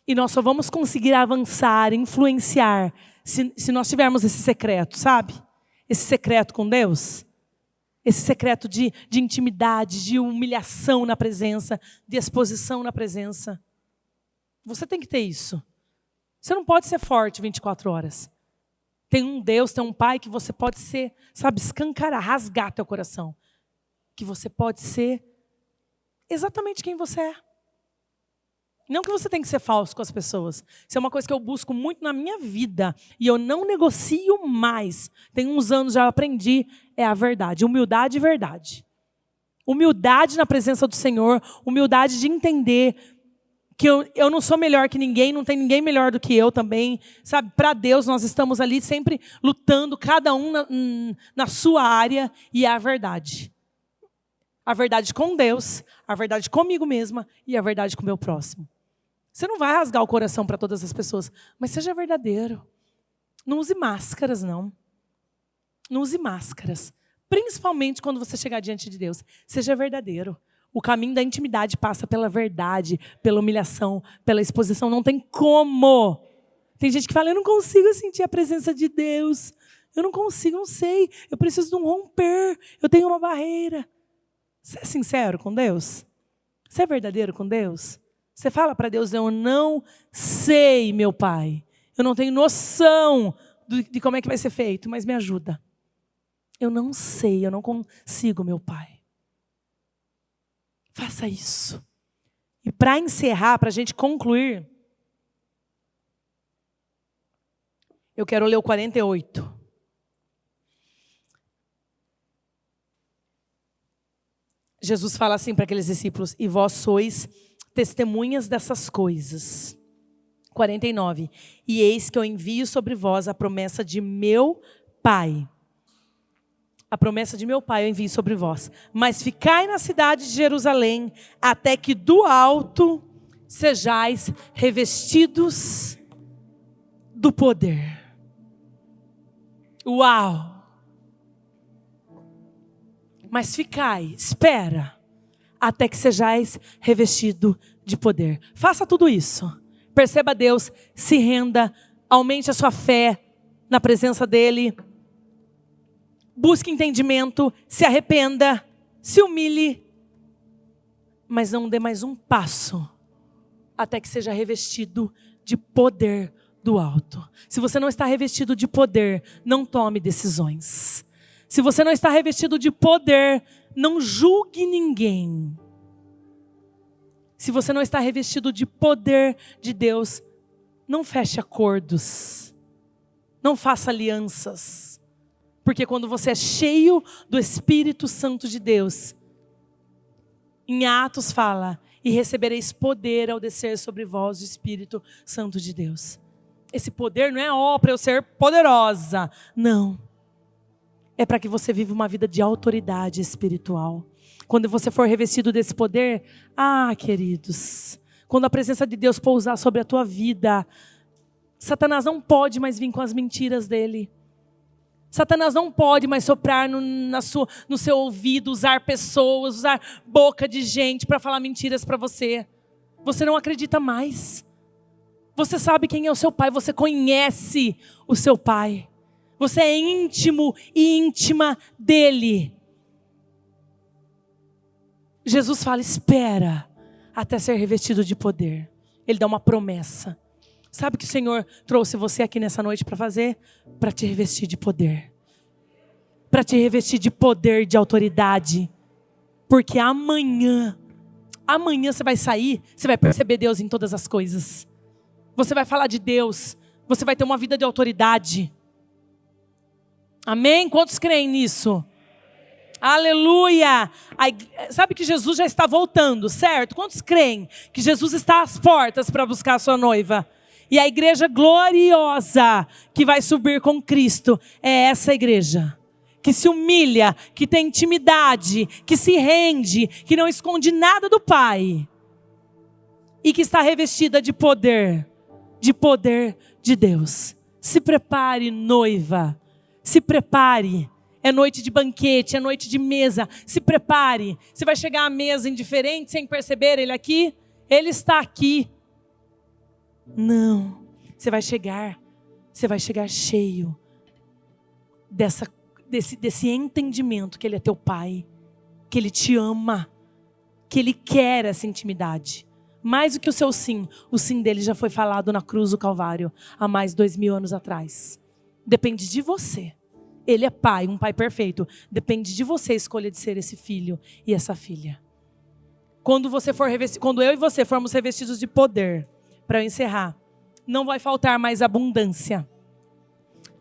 E nós só vamos conseguir avançar, influenciar, Se nós tivermos esse secreto, sabe? Esse secreto com Deus. Esse secreto de intimidade, de humilhação na presença, de exposição na presença. Você tem que ter isso. Você não pode ser forte 24 horas. Tem um Deus, tem um Pai que você pode ser, sabe, escancarar, rasgar teu coração. Que você pode ser exatamente quem você é. Não que você tem que ser falso com as pessoas. Isso é uma coisa que eu busco muito na minha vida. E eu não negocio mais. Tem uns anos já aprendi, é a verdade. Humildade e verdade. Humildade na presença do Senhor. Humildade de entender que eu não sou melhor que ninguém, não tem ninguém melhor do que eu também. Sabe, para Deus nós estamos ali sempre lutando, cada um na sua área. E é a verdade. A verdade com Deus, a verdade comigo mesma e a verdade com o meu próximo. Você não vai rasgar o coração para todas as pessoas, mas seja verdadeiro. Não use máscaras, não. Não use máscaras. Principalmente quando você chegar diante de Deus. Seja verdadeiro. O caminho da intimidade passa pela verdade, pela humilhação, pela exposição. Não tem como. Tem gente que fala, eu não consigo sentir a presença de Deus. Eu não consigo, não sei. Eu preciso de um romper. Eu tenho uma barreira. Você é sincero com Deus? Você é verdadeiro com Deus? Você fala para Deus, eu não sei, meu Pai. Eu não tenho noção de como é que vai ser feito, mas me ajuda. Eu não sei, eu não consigo, meu Pai. Faça isso. E para encerrar, para a gente concluir, eu quero ler o 48. Jesus fala assim para aqueles discípulos, e vós sois testemunhas dessas coisas. 49. E eis que eu envio sobre vós a promessa de meu Pai. A promessa de meu Pai eu envio sobre vós. Mas ficai na cidade de Jerusalém, até que do alto sejais revestidos do poder. Uau! Mas ficai, espera, até que sejais revestido de poder. Faça tudo isso. Perceba Deus, se renda, aumente a sua fé na presença dEle. Busque entendimento, se arrependa, se humilhe. Mas não dê mais um passo até que seja revestido de poder do alto. Se você não está revestido de poder, não tome decisões. Se você não está revestido de poder, não julgue ninguém. Se você não está revestido de poder de Deus, não feche acordos. Não faça alianças. Porque quando você é cheio do Espírito Santo de Deus, em Atos fala, e recebereis poder ao descer sobre vós o Espírito Santo de Deus. Esse poder não é para eu ser poderosa. Não. É para que você viva uma vida de autoridade espiritual. Quando você for revestido desse poder, queridos, quando a presença de Deus pousar sobre a tua vida, Satanás não pode mais vir com as mentiras dele. Satanás não pode mais soprar no seu ouvido, usar pessoas, usar boca de gente para falar mentiras para você. Você não acredita mais. Você sabe quem é o seu pai, você conhece o seu pai. Você é íntimo e íntima dele. Jesus fala, espera até ser revestido de poder. Ele dá uma promessa. Sabe o que o Senhor trouxe você aqui nessa noite para fazer? Para te revestir de poder. Para te revestir de poder, de autoridade. Porque amanhã você vai sair, você vai perceber Deus em todas as coisas. Você vai falar de Deus, você vai ter uma vida de autoridade. Amém? Quantos creem nisso? Aleluia! Sabe que Jesus já está voltando, certo? Quantos creem que Jesus está às portas para buscar a sua noiva? E a igreja gloriosa que vai subir com Cristo é essa igreja. Que se humilha, que tem intimidade, que se rende, que não esconde nada do Pai. E que está revestida de poder de Deus. Se prepare, noiva. Se prepare. É noite de banquete, é noite de mesa. Se prepare. Você vai chegar à mesa indiferente, sem perceber Ele aqui? Ele está aqui. Não. Você vai chegar você vai chegar cheio desse entendimento que Ele é teu Pai, que Ele te ama, que Ele quer essa intimidade. Mais do que o sim dele já foi falado na cruz do Calvário, há mais de 2000 anos atrás. Depende de você. Ele é pai, um pai perfeito. Depende de você a escolha de ser esse filho e essa filha. Quando eu e você formos revestidos de poder, para eu encerrar, não vai faltar mais abundância.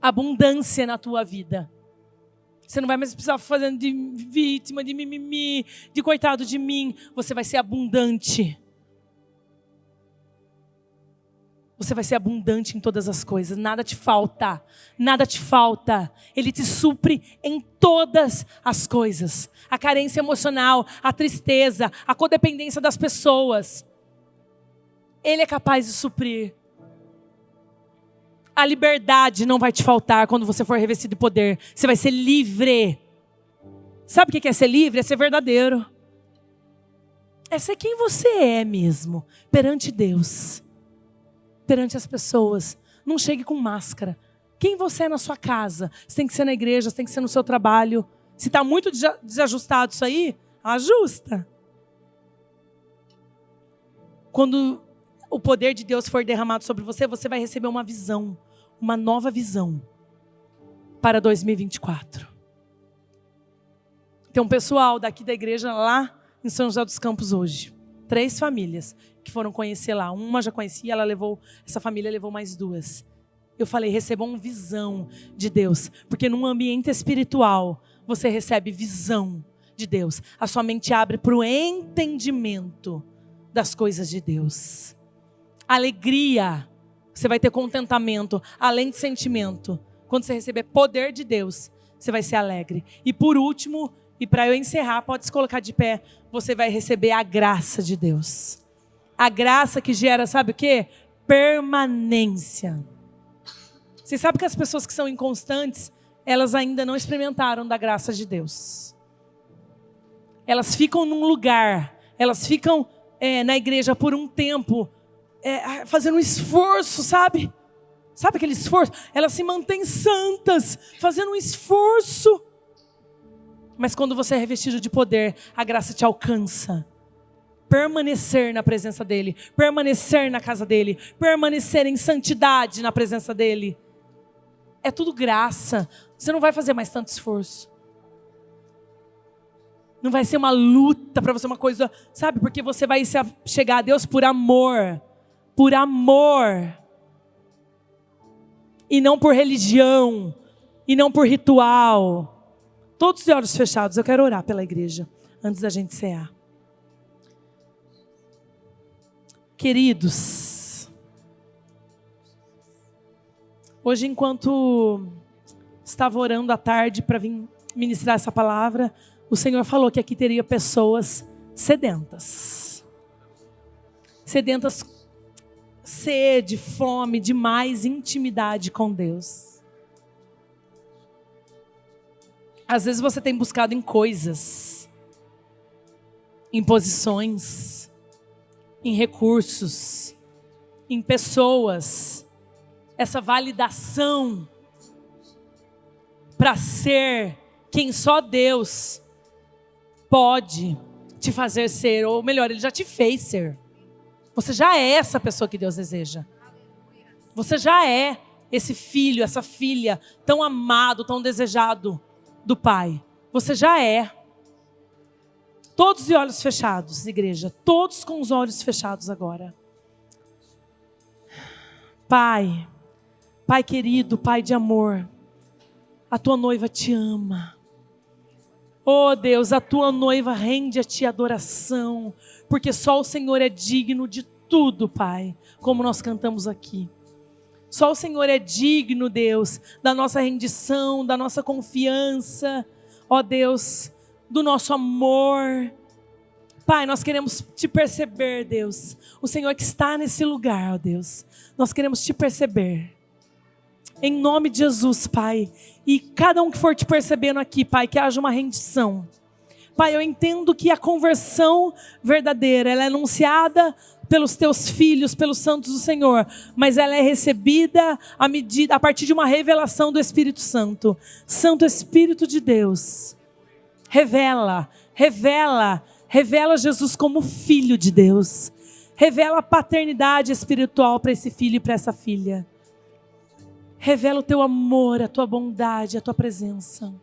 Abundância na tua vida. Você não vai mais precisar fazendo de vítima, de mimimi, de coitado de mim. Você vai ser abundante. Você vai ser abundante em todas as coisas. Nada te falta. Nada te falta. Ele te supre em todas as coisas. A carência emocional, a tristeza, a codependência das pessoas. Ele é capaz de suprir. A liberdade não vai te faltar quando você for revestido de poder. Você vai ser livre. Sabe o que é ser livre? É ser verdadeiro. É ser quem você é mesmo, perante Deus. Perante as pessoas. Não chegue com máscara. Quem você é na sua casa? Você tem que ser na igreja, você tem que ser no seu trabalho. Se está muito desajustado isso aí, ajusta. Quando o poder de Deus for derramado sobre você, você vai receber uma visão, uma nova visão para 2024. Tem um pessoal daqui da igreja lá em São José dos Campos hoje. 3 famílias que foram conhecer lá. Uma já conhecia, essa família levou mais 2. Eu falei, recebam visão de Deus. Porque num ambiente espiritual, você recebe visão de Deus. A sua mente abre para o entendimento das coisas de Deus. Alegria. Você vai ter contentamento, além de sentimento. Quando você receber poder de Deus, você vai ser alegre. E por último, e para eu encerrar, pode se colocar de pé, você vai receber a graça de Deus. A graça que gera, sabe o quê? Permanência. Você sabe que as pessoas que são inconstantes, elas ainda não experimentaram da graça de Deus. Elas ficam num lugar, elas ficam na igreja por um tempo, fazendo um esforço, sabe? Sabe aquele esforço? Elas se mantêm santas, fazendo um esforço. Mas quando você é revestido de poder, a graça te alcança. Permanecer na presença dEle, permanecer na casa dEle, permanecer em santidade na presença dEle. É tudo graça. Você não vai fazer mais tanto esforço. Não vai ser uma luta para você, uma coisa, sabe? Porque você vai chegar a Deus por amor. Por amor. E não por religião. E não por ritual. Todos de olhos fechados. Eu quero orar pela igreja antes da gente cear. Queridos, hoje enquanto estava orando à tarde para vir ministrar essa palavra, o Senhor falou que aqui teria pessoas sedentas. Sedentas, sede, fome, de mais intimidade com Deus. Às vezes você tem buscado em coisas, em posições, em recursos, em pessoas, essa validação para ser quem só Deus pode te fazer ser, ou melhor, Ele já te fez ser. Você já é essa pessoa que Deus deseja. Você já é esse filho, essa filha tão amado, tão desejado do Pai. Você já é. Todos de olhos fechados, igreja. Todos com os olhos fechados agora. Pai, Pai querido, Pai de amor, a tua noiva te ama. Oh Deus, a tua noiva rende a ti adoração, porque só o Senhor é digno de tudo, Pai, como nós cantamos aqui. Só o Senhor é digno, Deus, da nossa rendição, da nossa confiança, ó Deus, do nosso amor. Pai, nós queremos te perceber, Deus. O Senhor que está nesse lugar, ó Deus. Nós queremos te perceber. Em nome de Jesus, Pai. E cada um que for te percebendo aqui, Pai, que haja uma rendição. Pai, eu entendo que a conversão verdadeira, ela é anunciada pelos teus filhos, pelos santos do Senhor, mas ela é recebida a partir de uma revelação do Espírito Santo. Santo Espírito de Deus, revela Jesus como filho de Deus. Revela a paternidade espiritual para esse filho e para essa filha. Revela o teu amor, a tua bondade, a tua presença.